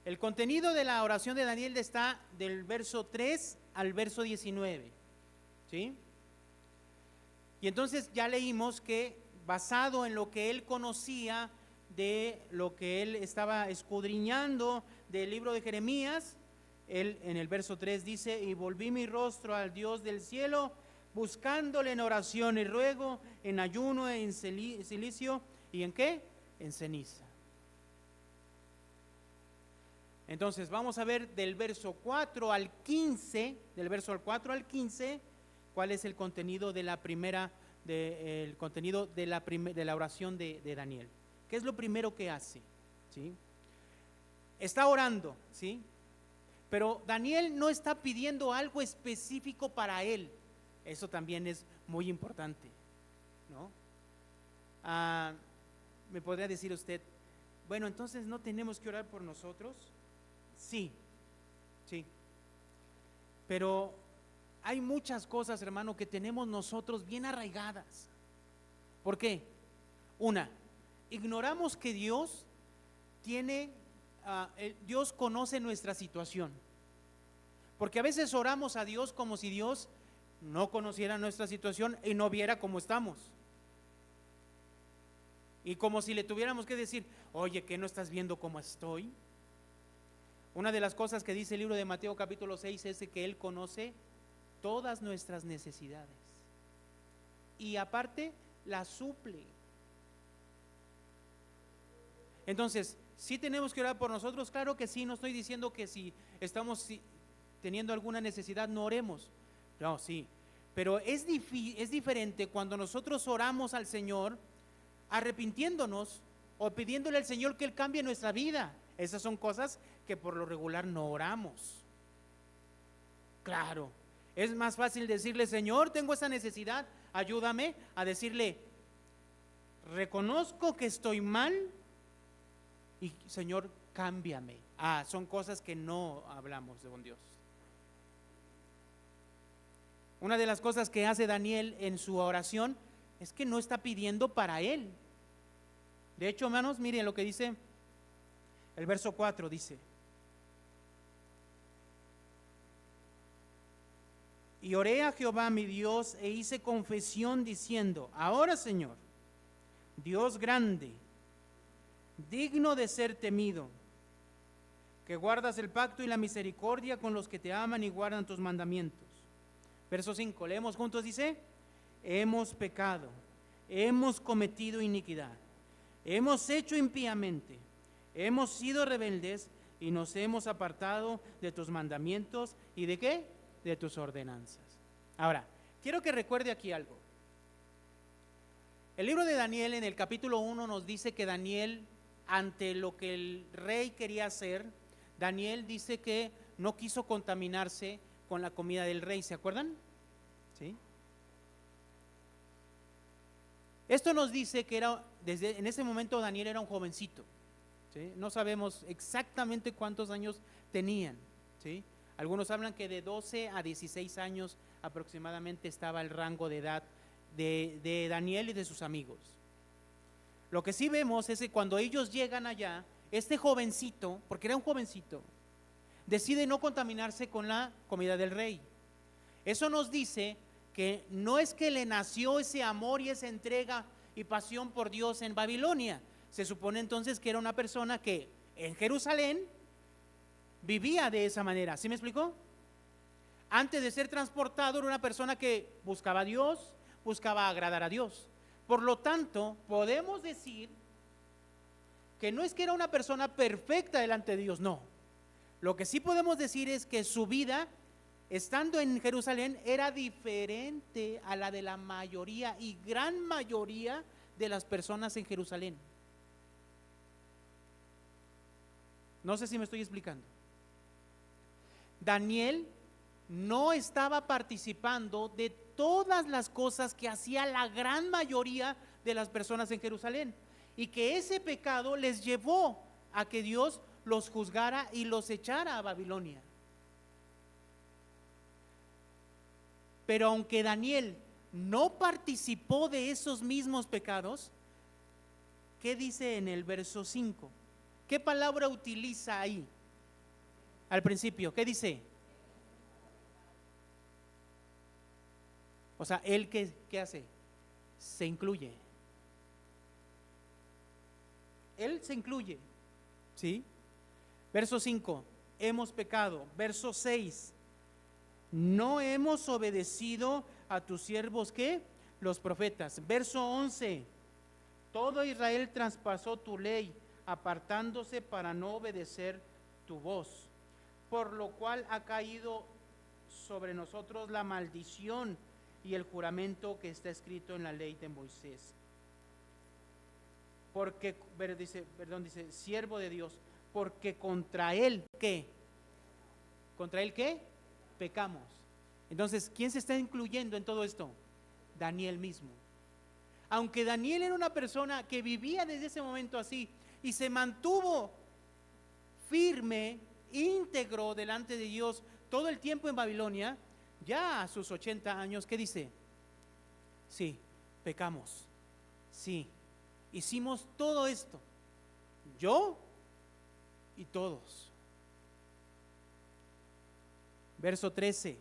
El contenido de la oración de Daniel está del verso 3 al verso 19, ¿sí? Y entonces ya leímos que basado en lo que él conocía, de lo que él estaba escudriñando del libro de Jeremías, él en el verso 3 dice: y volví mi rostro al Dios del cielo, buscándole en oración y ruego, en ayuno, en silicio, ¿y en qué? En ceniza. Entonces vamos a ver del verso 4 al 15, del verso 4 al 15, cuál es el contenido de la primera, el contenido de la oración de Daniel. ¿Qué es lo primero que hace? ¿Sí? Está orando, ¿sí? Pero Daniel no está pidiendo algo específico para él. Eso también es muy importante, ¿no? ¿Me podría decir usted, bueno, entonces no tenemos que orar por nosotros? Sí, sí. Pero hay muchas cosas, hermano, que tenemos nosotros bien arraigadas. ¿Por qué? Una, ignoramos que Dios tiene, Dios conoce nuestra situación. Porque a veces oramos a Dios como si Dios no conociera nuestra situación y no viera cómo estamos. Y como si le tuviéramos que decir, oye, ¿qué no estás viendo cómo estoy? Una de las cosas que dice el libro de Mateo capítulo 6 es que Él conoce todas nuestras necesidades y aparte las suple. Entonces, ¿sí tenemos que orar por nosotros? Claro que sí, no estoy diciendo que si estamos teniendo alguna necesidad no oremos. No, sí, pero es diferente cuando nosotros oramos al Señor arrepintiéndonos o pidiéndole al Señor que Él cambie nuestra vida. Esas son cosas que por lo regular no oramos. Claro, es más fácil decirle, Señor, tengo esa necesidad, ayúdame, a decirle, reconozco que estoy mal y Señor, cámbiame. Son cosas que no hablamos de un Dios. Una de las cosas que hace Daniel en su oración es que no está pidiendo para él. De hecho, hermanos, miren lo que dice el verso 4, dice: y oré a Jehová mi Dios e hice confesión diciendo, ahora Señor, Dios grande, digno de ser temido, que guardas el pacto y la misericordia con los que te aman y guardan tus mandamientos. Verso 5, leemos juntos, dice: hemos pecado, hemos cometido iniquidad, hemos hecho impíamente, hemos sido rebeldes y nos hemos apartado de tus mandamientos y ¿de qué? De tus ordenanzas. Ahora, quiero que recuerde aquí algo. El libro de Daniel en el capítulo 1 nos dice que Daniel, ante lo que el rey quería hacer, Daniel dice que no quiso contaminarse con la comida del rey, ¿se acuerdan? ¿Sí? Esto nos dice que en ese momento Daniel era un jovencito, ¿sí? No sabemos exactamente cuántos años tenían, ¿sí? Algunos hablan que de 12 a 16 años aproximadamente estaba el rango de edad de Daniel y de sus amigos. Lo que sí vemos es que cuando ellos llegan allá, este jovencito, porque era un jovencito, decide no contaminarse con la comida del rey. Eso nos dice que no es que le nació ese amor y esa entrega y pasión por Dios en Babilonia. Se supone entonces que era una persona que en Jerusalén vivía de esa manera. ¿Sí me explicó? Antes de ser transportado era una persona que buscaba a Dios, buscaba agradar a Dios. Por lo tanto, podemos decir que no es que era una persona perfecta delante de Dios, no. Lo que sí podemos decir es que su vida, estando en Jerusalén, era diferente a la de la mayoría y gran mayoría de las personas en Jerusalén. No sé si me estoy explicando. Daniel no estaba participando de todas las cosas que hacía la gran mayoría de las personas en Jerusalén. y que ese pecado les llevó a que Dios los juzgara y los echara a Babilonia. Pero aunque Daniel no participó de esos mismos pecados, ¿qué dice en el verso 5? ¿Qué palabra utiliza ahí? Al principio, ¿qué dice? O sea, él ¿qué hace? Se incluye. Él se incluye, ¿sí? Verso 5, hemos pecado. Verso 6, no hemos obedecido a tus siervos, ¿qué? Los profetas. Verso 11, todo Israel traspasó tu ley, apartándose para no obedecer tu voz, por lo cual ha caído sobre nosotros la maldición y el juramento que está escrito en la ley de Moisés. Porque, dice, siervo de Dios, porque contra él, ¿qué? ¿Contra él qué? Pecamos. Entonces, ¿quién se está incluyendo en todo esto? Daniel mismo. Aunque Daniel era una persona que vivía desde ese momento así y se mantuvo firme, íntegro delante de Dios todo el tiempo en Babilonia, ya a sus 80 años, ¿qué dice? Sí, pecamos. Sí, hicimos todo esto. Yo y todos. Verso 13.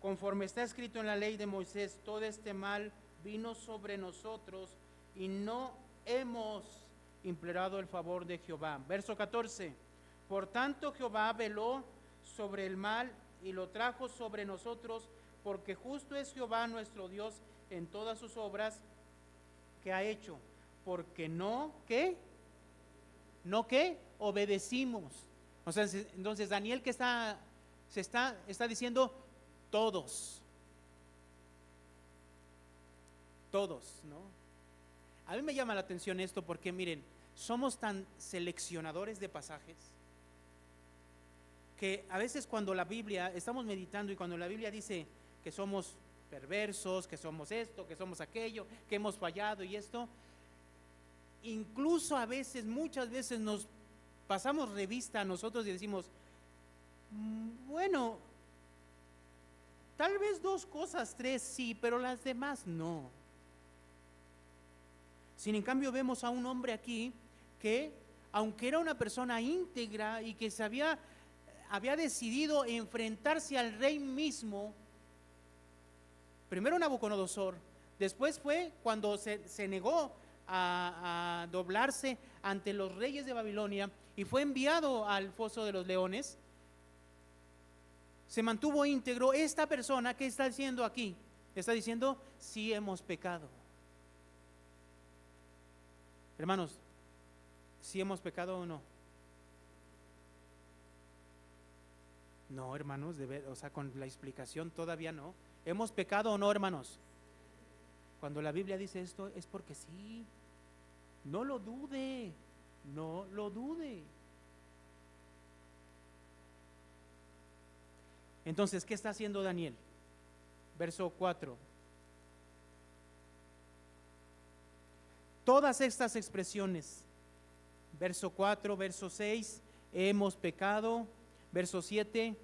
Conforme está escrito en la ley de Moisés, todo este mal vino sobre nosotros y no hemos implorado el favor de Jehová. Verso 14. Por tanto Jehová veló sobre el mal y lo trajo sobre nosotros, porque justo es Jehová nuestro Dios en todas sus obras que ha hecho, porque no, ¿qué? No, ¿qué? Obedecimos. O sea, entonces Daniel que está diciendo todos, ¿no? A mí me llama la atención esto porque miren, somos tan seleccionadores de pasajes que a veces cuando la Biblia, estamos meditando y cuando la Biblia dice que somos perversos, que somos esto, que somos aquello, que hemos fallado y esto, incluso a veces, muchas veces nos pasamos revista a nosotros y decimos, bueno, tal vez 2 cosas, 3 sí, pero las demás no. Sin en cambio vemos a un hombre aquí que, aunque era una persona íntegra y que había decidido enfrentarse al rey mismo, primero Nabucodonosor, después fue cuando se negó a doblarse ante los reyes de Babilonia y fue enviado al foso de los leones, se mantuvo íntegro. Esta persona, ¿qué está diciendo aquí? Está diciendo, sí hemos pecado. Hermanos, ¿sí hemos pecado o no? No, hermanos, o sea, con la explicación todavía no. ¿Hemos pecado o no, hermanos? Cuando la Biblia dice esto es porque sí. No lo dude, no lo dude. Entonces, ¿qué está haciendo Daniel? Verso 4. Todas estas expresiones, verso 4, verso 6, hemos pecado, verso 7,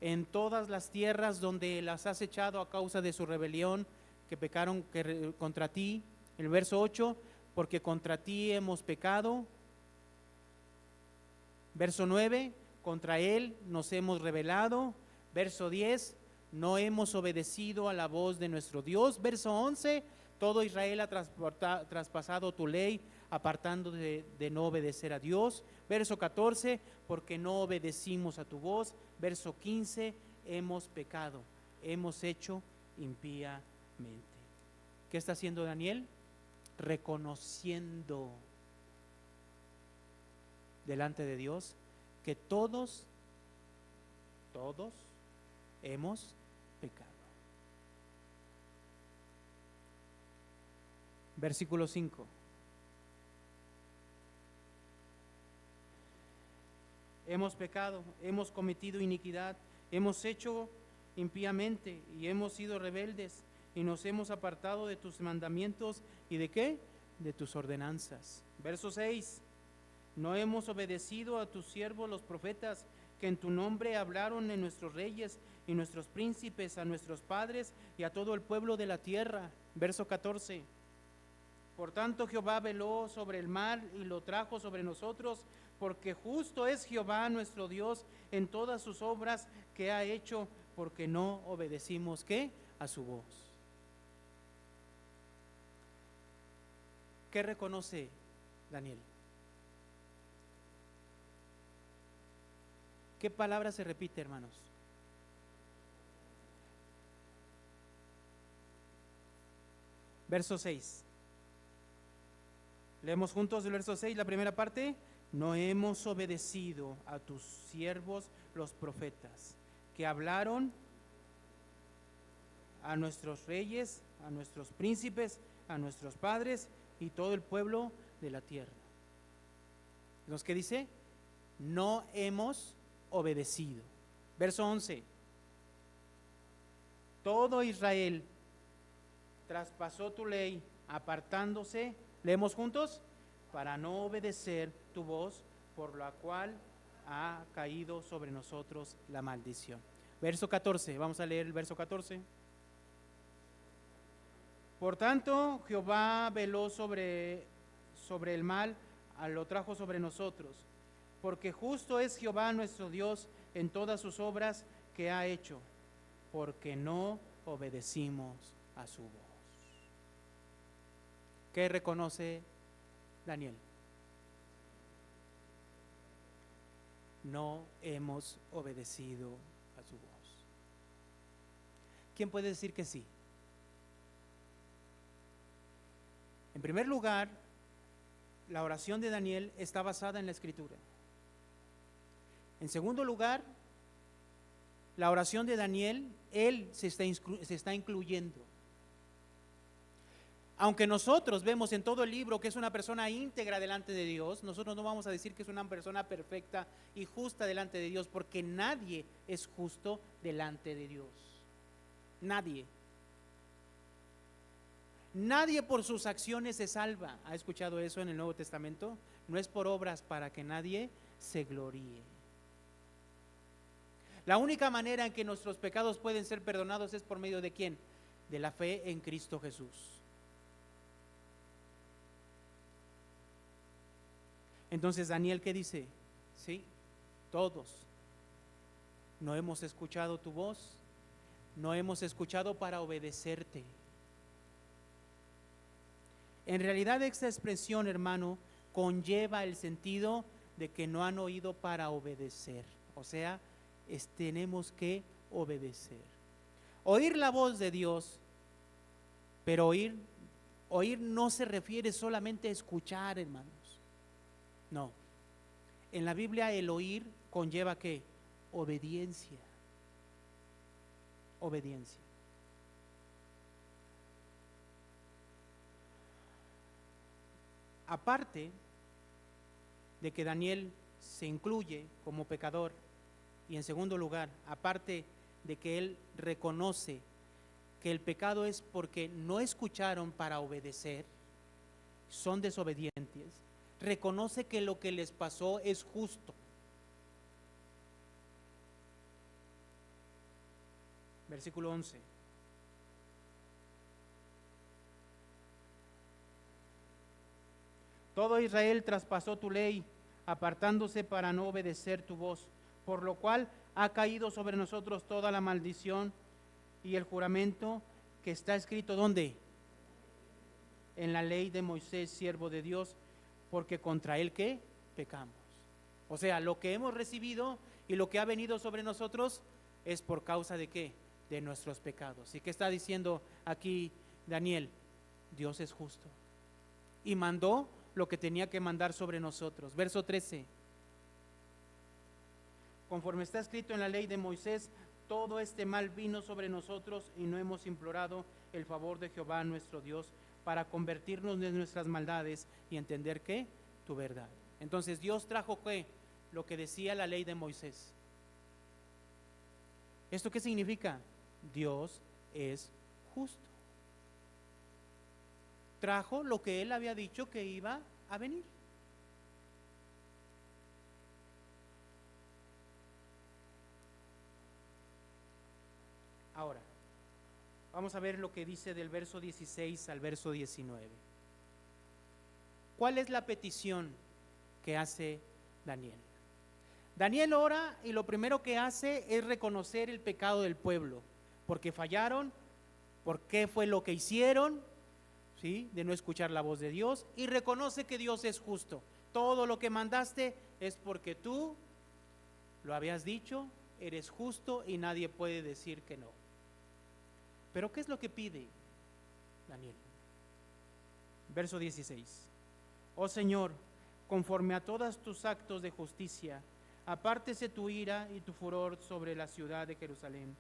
en todas las tierras donde las has echado a causa de su rebelión, que pecaron contra ti. El verso 8, porque contra ti hemos pecado. Verso 9, contra él nos hemos rebelado. Verso 10, no hemos obedecido a la voz de nuestro Dios. Verso 11, todo Israel ha traspasado tu ley, apartándose de no obedecer a Dios. Verso 14, porque no obedecimos a tu voz. Verso 15, hemos pecado, hemos hecho impíamente. ¿Qué está haciendo Daniel? Reconociendo delante de Dios que todos hemos pecado. Versículo 5. Hemos pecado, hemos cometido iniquidad, hemos hecho impíamente y hemos sido rebeldes y nos hemos apartado de tus mandamientos y ¿de qué? de tus ordenanzas. Verso 6. No hemos obedecido a tus siervos los profetas, que en tu nombre hablaron en nuestros reyes y nuestros príncipes, a nuestros padres y a todo el pueblo de la tierra. Verso 14. Por tanto Jehová veló sobre el mar y lo trajo sobre nosotros, porque justo es Jehová nuestro Dios en todas sus obras que ha hecho, porque no obedecimos ¿qué? A su voz. ¿Qué reconoce Daniel? ¿Qué palabra se repite, hermanos? Verso 6. Leemos juntos el verso 6, la primera parte. No hemos obedecido a tus siervos los profetas, que hablaron a nuestros reyes, a nuestros príncipes, a nuestros padres y todo el pueblo de la tierra. ¿Los que dice? No hemos obedecido. Verso 11. Todo Israel traspasó tu ley, apartándose, leemos juntos, para no obedecer tu voz, por la cual ha caído sobre nosotros la maldición. Verso 14, vamos a leer el verso 14. Por tanto, Jehová veló sobre el mal, lo trajo sobre nosotros, porque justo es Jehová nuestro Dios en todas sus obras que ha hecho, porque no obedecimos a su voz. ¿Qué reconoce Daniel? No hemos obedecido a su voz. ¿Quién puede decir que sí? En primer lugar, la oración de Daniel está basada en la Escritura. En segundo lugar, la oración de Daniel, él se está incluyendo. Aunque nosotros vemos en todo el libro que es una persona íntegra delante de Dios, nosotros no vamos a decir que es una persona perfecta y justa delante de Dios, porque nadie es justo delante de Dios. Nadie. Nadie por sus acciones se salva. ¿Ha escuchado eso en el Nuevo Testamento? No es por obras para que nadie se gloríe. La única manera en que nuestros pecados pueden ser perdonados es por medio de ¿quién? De la fe en Cristo Jesús. Entonces Daniel, ¿qué dice? Sí, todos no hemos escuchado tu voz, no hemos escuchado para obedecerte. En realidad esta expresión, hermano, conlleva el sentido de que no han oído para obedecer. O sea, tenemos que obedecer. Oír la voz de Dios, pero oír no se refiere solamente a escuchar, hermanos. No. En la Biblia el oír conlleva ¿qué? Obediencia. Obediencia. Aparte de que Daniel se incluye como pecador, y en segundo lugar, aparte de que él reconoce que el pecado es porque no escucharon para obedecer, son desobedientes, reconoce que lo que les pasó es justo. Versículo 11. Todo Israel traspasó tu ley, apartándose para no obedecer tu voz, por lo cual ha caído sobre nosotros toda la maldición y el juramento que está escrito ¿dónde? En la ley de Moisés, siervo de Dios, porque contra él ¿qué? Pecamos. O sea, lo que hemos recibido y lo que ha venido sobre nosotros es por causa de ¿qué? De nuestros pecados. ¿Y qué está diciendo aquí Daniel? Dios es justo y mandó lo que tenía que mandar sobre nosotros. Verso 13. Conforme está escrito en la ley de Moisés, todo este mal vino sobre nosotros y no hemos implorado el favor de Jehová nuestro Dios para convertirnos de nuestras maldades y entender ¿qué? Tu verdad. Entonces Dios trajo ¿qué? Lo que decía la ley de Moisés. ¿Esto qué significa? Dios es justo. trajo lo que él había dicho que iba a venir. Ahora, vamos a ver lo que dice del verso 16 al verso 19. ¿Cuál es la petición que hace Daniel? Daniel ora y lo primero que hace es reconocer el pecado del pueblo, porque fallaron, por qué fue lo que hicieron, ¿sí?, de no escuchar la voz de Dios, y reconoce que Dios es justo. Todo lo que mandaste es porque tú lo habías dicho, eres justo y nadie puede decir que no. Pero ¿qué es lo que pide Daniel? Verso 16. Oh Señor, conforme a todos tus actos de justicia, apártese tu ira y tu furor sobre la ciudad de Jerusalén,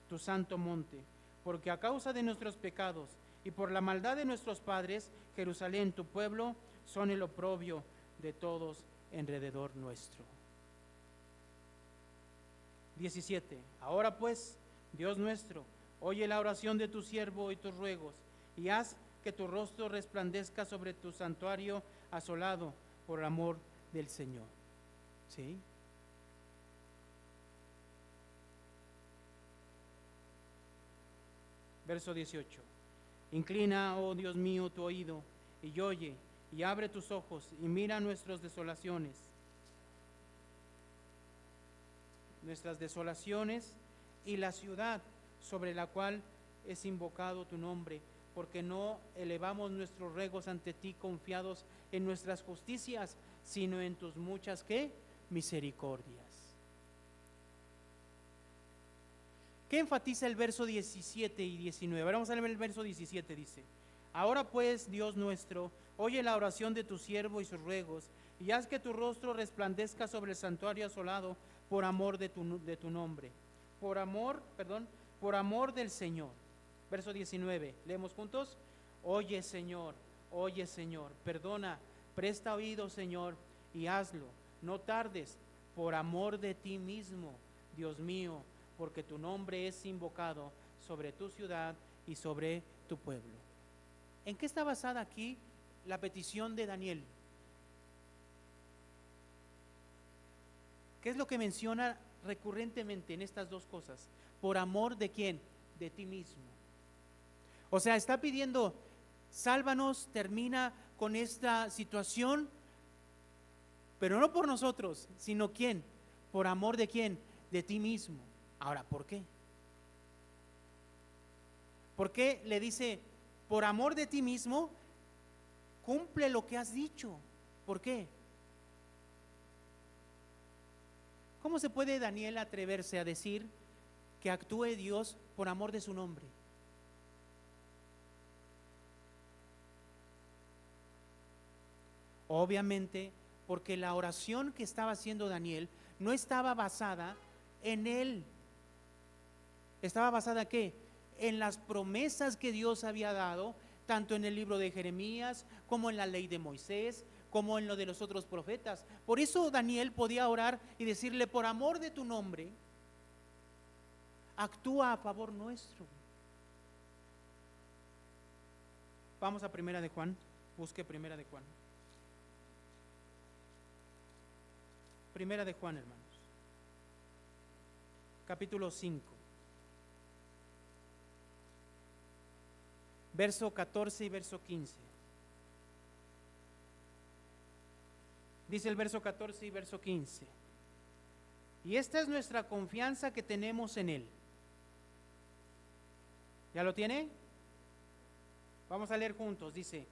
tu santo monte, porque a causa de nuestros pecados y por la maldad de nuestros padres, Jerusalén, tu pueblo, son el oprobio de todos alrededor nuestro. 17. Ahora pues, Dios nuestro, oye la oración de tu siervo y tus ruegos, y haz que tu rostro resplandezca sobre tu santuario asolado por amor del Señor. ¿Sí? Verso 18. Inclina, oh Dios mío, tu oído, y oye, y abre tus ojos, y mira nuestras desolaciones y la ciudad sobre la cual es invocado tu nombre, porque no elevamos nuestros ruegos ante ti confiados en nuestras justicias, sino en tus muchas, ¿qué?, misericordias. ¿Qué enfatiza el verso 17 y 19? Ahora vamos a leer el verso 17, dice: ahora pues, Dios nuestro, oye la oración de tu siervo y sus ruegos, y haz que tu rostro resplandezca sobre el santuario asolado por amor de tu nombre. Por amor del Señor. Verso 19, leemos juntos. Oye Señor, perdona, presta oído Señor, y hazlo. No tardes, por amor de ti mismo, Dios mío, porque tu nombre es invocado sobre tu ciudad y sobre tu pueblo. ¿En qué está basada aquí la petición de Daniel? ¿Qué es lo que menciona recurrentemente en estas dos cosas? ¿Por amor de quién? De ti mismo. O sea, está pidiendo, sálvanos, termina con esta situación, pero no por nosotros, sino ¿quién? ¿Por amor de quién? De ti mismo. Ahora, ¿por qué? ¿Por qué le dice, por amor de ti mismo, cumple lo que has dicho? ¿Por qué? ¿Cómo se puede Daniel atreverse a decir que actúe Dios por amor de su nombre? Obviamente, porque la oración que estaba haciendo Daniel no estaba basada en él. ¿Estaba basada en qué? En las promesas que Dios había dado, tanto en el libro de Jeremías, como en la ley de Moisés, como en lo de los otros profetas. Por eso Daniel podía orar y decirle, por amor de tu nombre, actúa a favor nuestro. Vamos a Primera de Juan, busque Primera de Juan. Primera de Juan, hermanos. Capítulo 5. Verso 14 y verso 15. Dice el verso 14 y verso 15. Y esta es nuestra confianza que tenemos en Él. ¿Ya lo tiene? Vamos a leer juntos. Dice,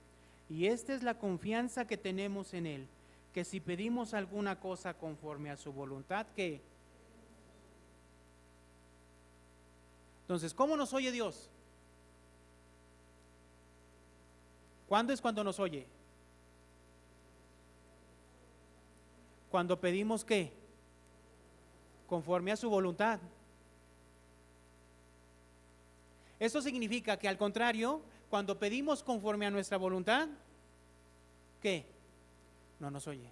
y esta es la confianza que tenemos en Él, que si pedimos alguna cosa conforme a su voluntad, ¿qué? Entonces, ¿cómo nos oye Dios? ¿Cuándo es cuando nos oye? Cuando pedimos ¿qué? Conforme a su voluntad. Eso significa que al contrario, cuando pedimos conforme a nuestra voluntad, ¿qué? No nos oye.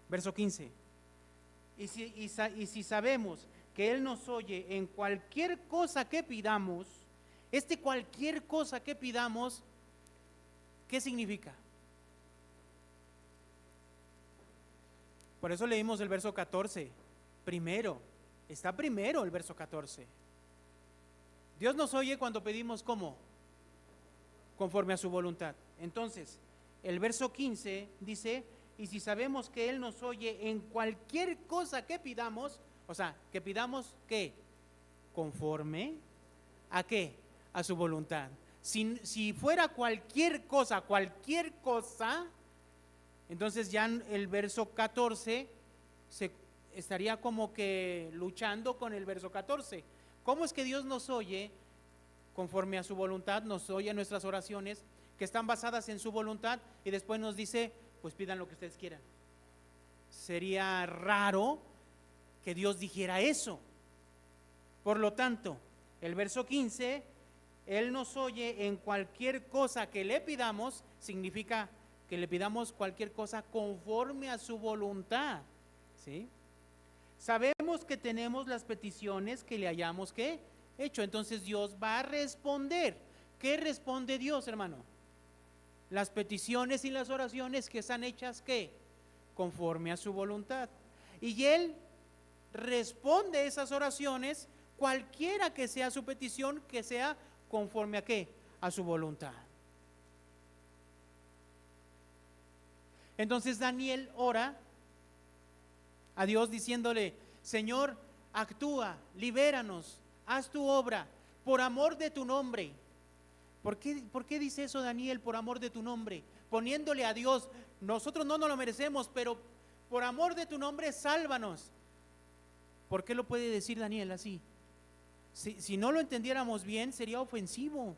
Verso 15. Y si sabemos que Él nos oye en cualquier cosa que pidamos, cualquier cosa que pidamos ¿qué significa? Por eso leímos el verso 14, primero, está primero el verso 14. Dios nos oye cuando pedimos ¿cómo? Conforme a su voluntad. Entonces, el verso 15 dice, y si sabemos que Él nos oye en cualquier cosa que pidamos, o sea, que pidamos ¿qué? Conforme a ¿qué? A su voluntad. Si fuera cualquier cosa, entonces ya el verso 14 se estaría como que luchando con el verso 14. ¿Cómo es que Dios nos oye conforme a su voluntad? Nos oye nuestras oraciones que están basadas en su voluntad y después nos dice, pues pidan lo que ustedes quieran. Sería raro que Dios dijera eso. Por lo tanto, el verso 15, Él nos oye en cualquier cosa que le pidamos, significa que le pidamos cualquier cosa conforme a su voluntad, ¿sí? Sabemos que tenemos las peticiones que le hayamos ¿qué? Hecho, entonces Dios va a responder. ¿Qué responde Dios, hermano? Las peticiones y las oraciones que están hechas ¿qué? Conforme a su voluntad. Y Él responde esas oraciones, cualquiera que sea su petición, que sea conforme a ¿qué? A su voluntad. Entonces Daniel ora a Dios diciéndole, Señor, actúa, libéranos, haz tu obra, por amor de tu nombre. ¿Por qué dice eso Daniel, por amor de tu nombre? Poniéndole a Dios, nosotros no nos lo merecemos, pero por amor de tu nombre, sálvanos. ¿Por qué lo puede decir Daniel así? Si no lo entendiéramos bien, sería ofensivo.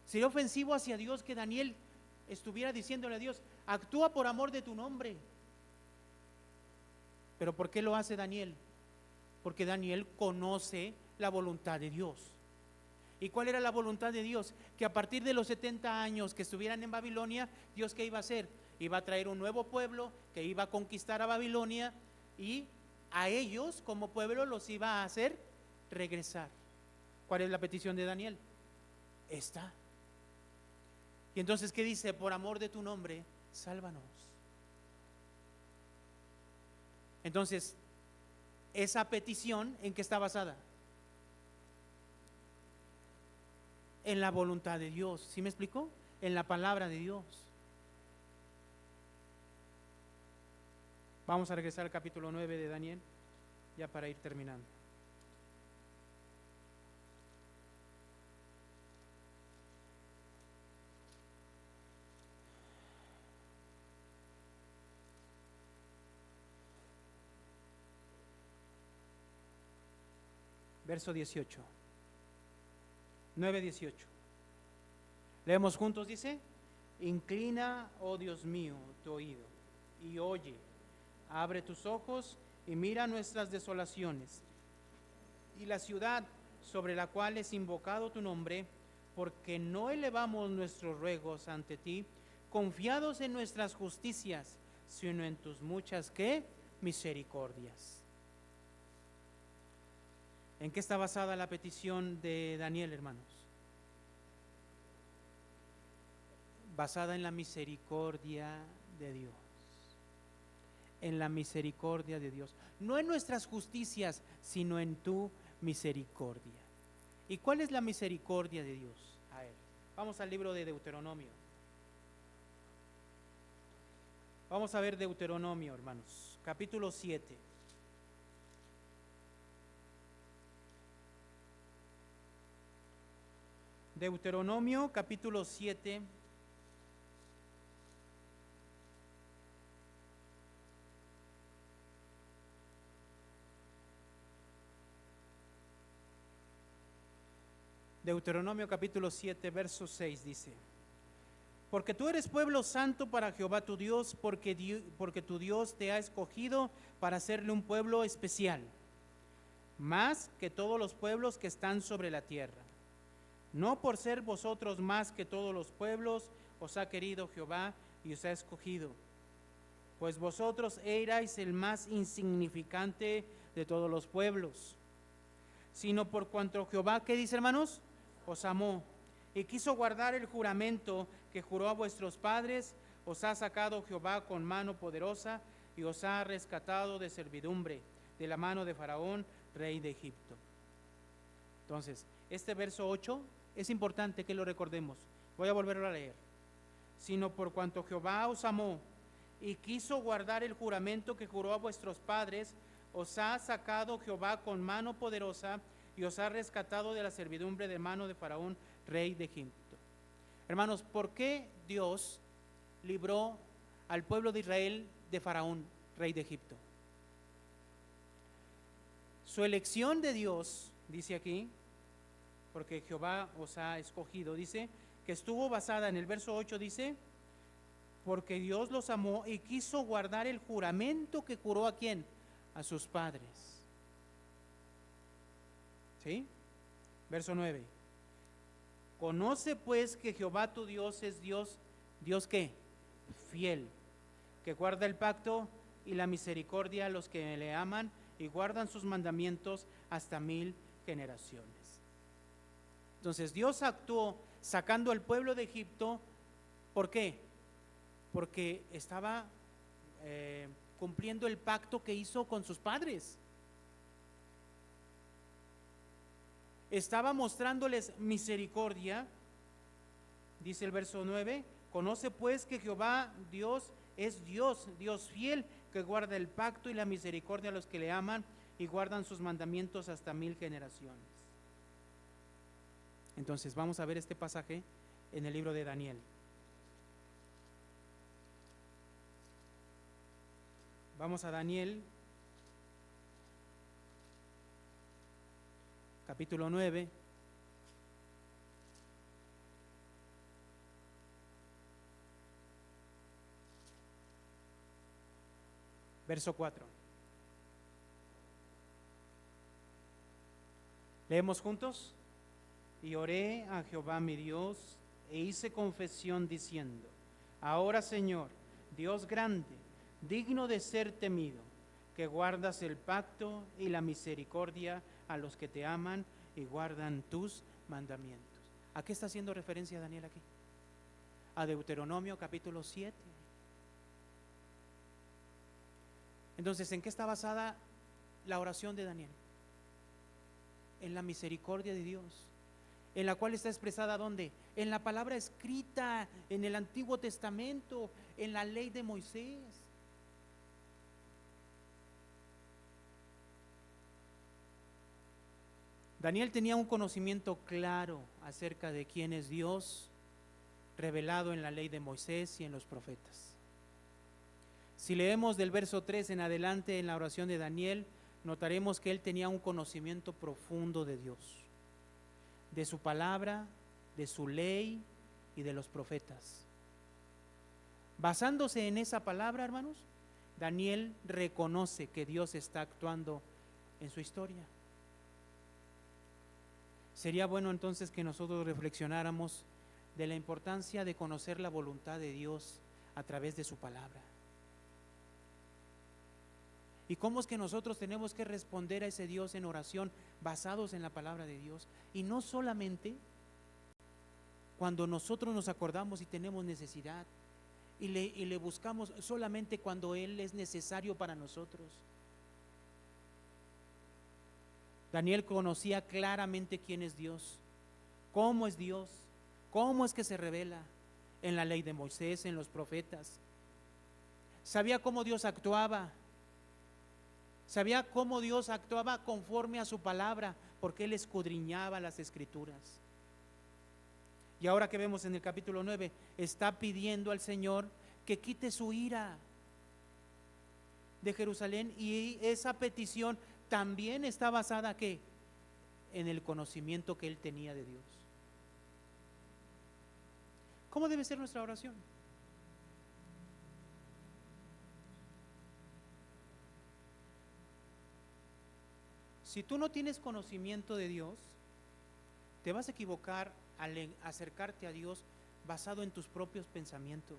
Sería ofensivo hacia Dios que Daniel estuviera diciéndole a Dios, actúa por amor de tu nombre. Pero ¿por qué lo hace Daniel? Porque Daniel conoce la voluntad de Dios. ¿Y cuál era la voluntad de Dios? Que a partir de los 70 años que estuvieran en Babilonia, ¿Dios qué iba a hacer? Iba a traer un nuevo pueblo que iba a conquistar a Babilonia y a ellos como pueblo los iba a hacer regresar. ¿Cuál es la petición de Daniel? Esta. Y entonces, ¿qué dice? Por amor de tu nombre, sálvanos. Entonces, esa petición, ¿en qué está basada? En la voluntad de Dios. ¿Sí me explicó? En la palabra de Dios. Vamos a regresar al capítulo 9 de Daniel, ya para ir terminando. Verso 18. 9:18. Leemos juntos, dice, inclina, oh Dios mío, tu oído y oye, abre tus ojos y mira nuestras desolaciones y la ciudad sobre la cual es invocado tu nombre, porque no elevamos nuestros ruegos ante ti, confiados en nuestras justicias, sino en tus muchas ¿qué? Misericordias. ¿En qué está basada la petición de Daniel, hermanos? Basada en la misericordia de Dios. En la misericordia de Dios. No en nuestras justicias, sino en tu misericordia. ¿Y cuál es la misericordia de Dios? A ver, vamos al libro de Deuteronomio. Vamos a ver Deuteronomio, hermanos, capítulo 7. Deuteronomio capítulo 7. Deuteronomio capítulo 7, verso 6 dice, porque tú eres pueblo santo para Jehová tu Dios, porque tu Dios te ha escogido para hacerle un pueblo especial, más que todos los pueblos que están sobre la tierra. No por ser vosotros más que todos los pueblos, os ha querido Jehová y os ha escogido. Pues vosotros erais el más insignificante de todos los pueblos. Sino por cuanto Jehová, ¿qué dice, hermanos? Os amó y quiso guardar el juramento que juró a vuestros padres, os ha sacado Jehová con mano poderosa y os ha rescatado de servidumbre, de la mano de Faraón, rey de Egipto. Entonces, este verso 8 es importante que lo recordemos. Voy a volverlo a leer. Sino por cuanto Jehová os amó y quiso guardar el juramento que juró a vuestros padres, os ha sacado Jehová con mano poderosa y os ha rescatado de la servidumbre de mano de Faraón, rey de Egipto. Hermanos, ¿por qué Dios libró al pueblo de Israel de Faraón, rey de Egipto? Su elección de Dios, dice aquí, porque Jehová os ha escogido, dice que estuvo basada en el verso 8, dice, porque Dios los amó y quiso guardar el juramento que juró ¿a quién? A sus padres. ¿Sí? Verso 9. Conoce pues que Jehová tu Dios es Dios, ¿Dios qué? Fiel, que guarda el pacto y la misericordia a los que le aman y guardan sus mandamientos hasta 1000 generaciones. Entonces Dios actuó sacando al pueblo de Egipto, ¿por qué? Porque estaba cumpliendo el pacto que hizo con sus padres. Estaba mostrándoles misericordia, dice el verso 9, conoce pues que Jehová Dios es Dios, Dios fiel, que guarda el pacto y la misericordia a los que le aman y guardan sus mandamientos hasta 1000 generaciones. Entonces vamos a ver este pasaje en el libro de Daniel. Vamos a Daniel, capítulo 9. Verso 4. ¿Leemos juntos? Y oré a Jehová mi Dios e hice confesión diciendo, ahora Señor, Dios grande, digno de ser temido, que guardas el pacto y la misericordia a los que te aman y guardan tus mandamientos. ¿A qué está haciendo referencia Daniel aquí? A Deuteronomio capítulo 7. Entonces, ¿en qué está basada la oración de Daniel? En la misericordia de Dios, en la cual está expresada ¿dónde? En la palabra escrita, en el Antiguo Testamento, en la ley de Moisés. Daniel tenía un conocimiento claro acerca de quién es Dios, revelado en la ley de Moisés y en los profetas. Si leemos del verso 3 en adelante en la oración de Daniel, notaremos que él tenía un conocimiento profundo de Dios, de su palabra, de su ley y de los profetas. Basándose en esa palabra, hermanos, Daniel reconoce que Dios está actuando en su historia. Sería bueno entonces que nosotros reflexionáramos de la importancia de conocer la voluntad de Dios a través de su palabra. ¿Y cómo es que nosotros tenemos que responder a ese Dios en oración basados en la palabra de Dios? Y no solamente cuando nosotros nos acordamos y tenemos necesidad y le buscamos solamente cuando Él es necesario para nosotros. Daniel conocía claramente quién es Dios, cómo es Dios, cómo es que se revela en la ley de Moisés, en los profetas. Sabía cómo Dios actuaba. Sabía cómo Dios actuaba conforme a su palabra, porque Él escudriñaba las Escrituras. Y ahora que vemos en el capítulo 9, está pidiendo al Señor que quite su ira de Jerusalén, y esa petición también está basada ¿qué? En el conocimiento que Él tenía de Dios. ¿Cómo debe ser nuestra oración? Si tú no tienes conocimiento de Dios, te vas a equivocar al acercarte a Dios basado en tus propios pensamientos.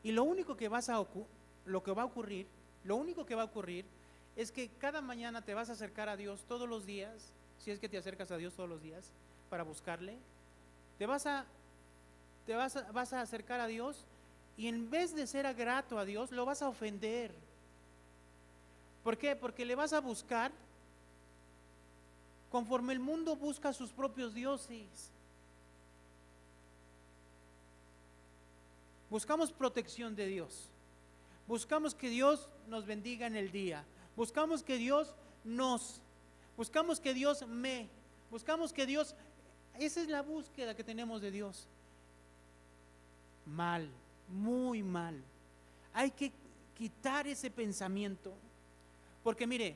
Y lo único que va a ocurrir es que cada mañana te vas a acercar a Dios todos los días si es que te acercas a Dios todos los días para buscarle, vas a acercar a Dios y en vez de ser grato a Dios, lo vas a ofender. ¿Por qué? Porque le vas a buscar conforme el mundo busca sus propios dioses. Buscamos protección de Dios. Buscamos que Dios nos bendiga en el día. Buscamos que Dios buscamos que Dios buscamos que Dios, esa es la búsqueda que tenemos de Dios. Mal, muy mal. Hay que quitar ese pensamiento. Porque mire,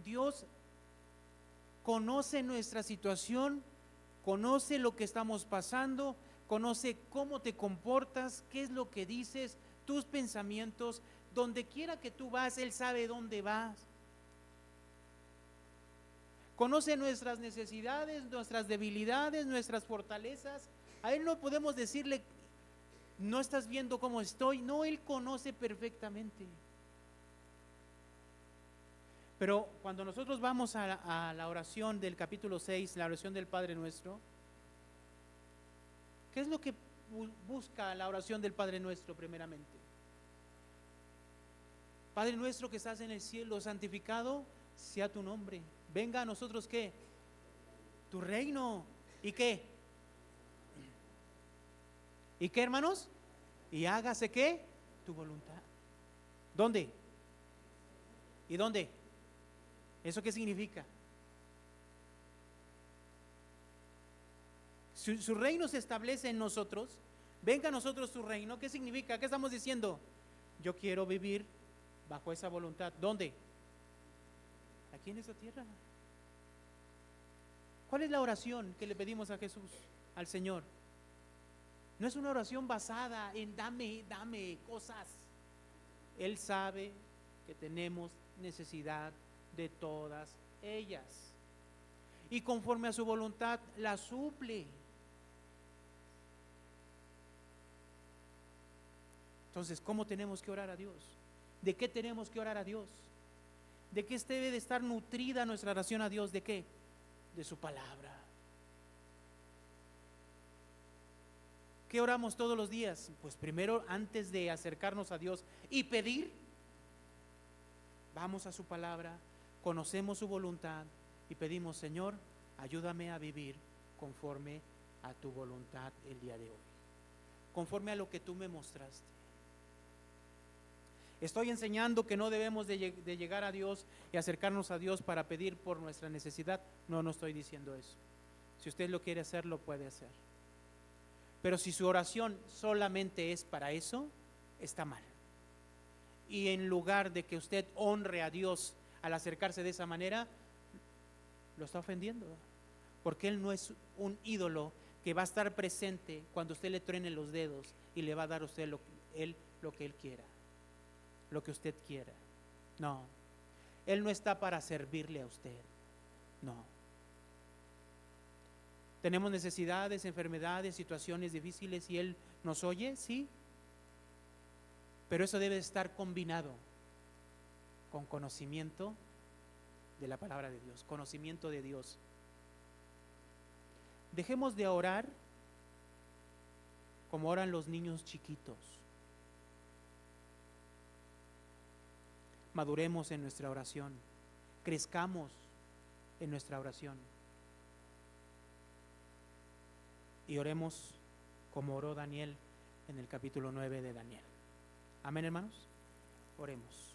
Dios conoce nuestra situación, conoce lo que estamos pasando, conoce cómo te comportas, qué es lo que dices, tus pensamientos. Donde quiera que tú vas, Él sabe dónde vas. Conoce nuestras necesidades, nuestras debilidades, nuestras fortalezas. A Él no podemos decirle, no estás viendo cómo estoy. No, Él conoce perfectamente. Pero cuando nosotros vamos a la oración del capítulo 6, la oración del Padre Nuestro, ¿qué es lo que busca la oración del Padre Nuestro primeramente? Padre nuestro que estás en el cielo, santificado sea tu nombre. Venga a nosotros, ¿qué? Tu reino. ¿Y qué? ¿Y qué, hermanos? Y hágase, ¿qué? Tu voluntad. ¿Dónde? ¿Y dónde? ¿Eso qué significa? Su reino se establece en nosotros. Venga a nosotros tu reino. ¿Qué significa? ¿Qué estamos diciendo? Yo quiero vivir bajo esa voluntad. ¿Dónde? Aquí en esta tierra. ¿Cuál es la oración que le pedimos a Jesús, al Señor? No es una oración basada en dame cosas. Él sabe que tenemos necesidad de todas ellas. Y conforme a su voluntad la suple. Entonces, ¿cómo tenemos que orar a Dios? ¿De qué tenemos que orar a Dios? ¿De qué debe de estar nutrida nuestra oración a Dios? ¿De qué? De su palabra. ¿Qué oramos todos los días? Pues primero, antes de acercarnos a Dios y pedir, vamos a su palabra, conocemos su voluntad y pedimos, Señor, ayúdame a vivir conforme a tu voluntad el día de hoy, conforme a lo que tú me mostraste. Estoy enseñando que no debemos de llegar a Dios y acercarnos a Dios para pedir por nuestra necesidad. No estoy diciendo eso. Si usted lo quiere hacer, lo puede hacer. Pero si su oración solamente es para eso, está mal. Y en lugar de que usted honre a Dios al acercarse de esa manera, lo está ofendiendo. Porque Él no es un ídolo que va a estar presente cuando usted le truene los dedos y le va a dar a usted lo que Él quiera, lo que usted quiera. No, Él no está para servirle a usted. No. Tenemos necesidades, enfermedades, situaciones difíciles y Él nos oye, sí. Pero eso debe estar combinado con conocimiento de la palabra de Dios, conocimiento de Dios. Dejemos de orar como oran los niños chiquitos. Maduremos en nuestra oración, crezcamos en nuestra oración y oremos como oró Daniel en el capítulo 9 de Daniel. Amén, hermanos. Oremos.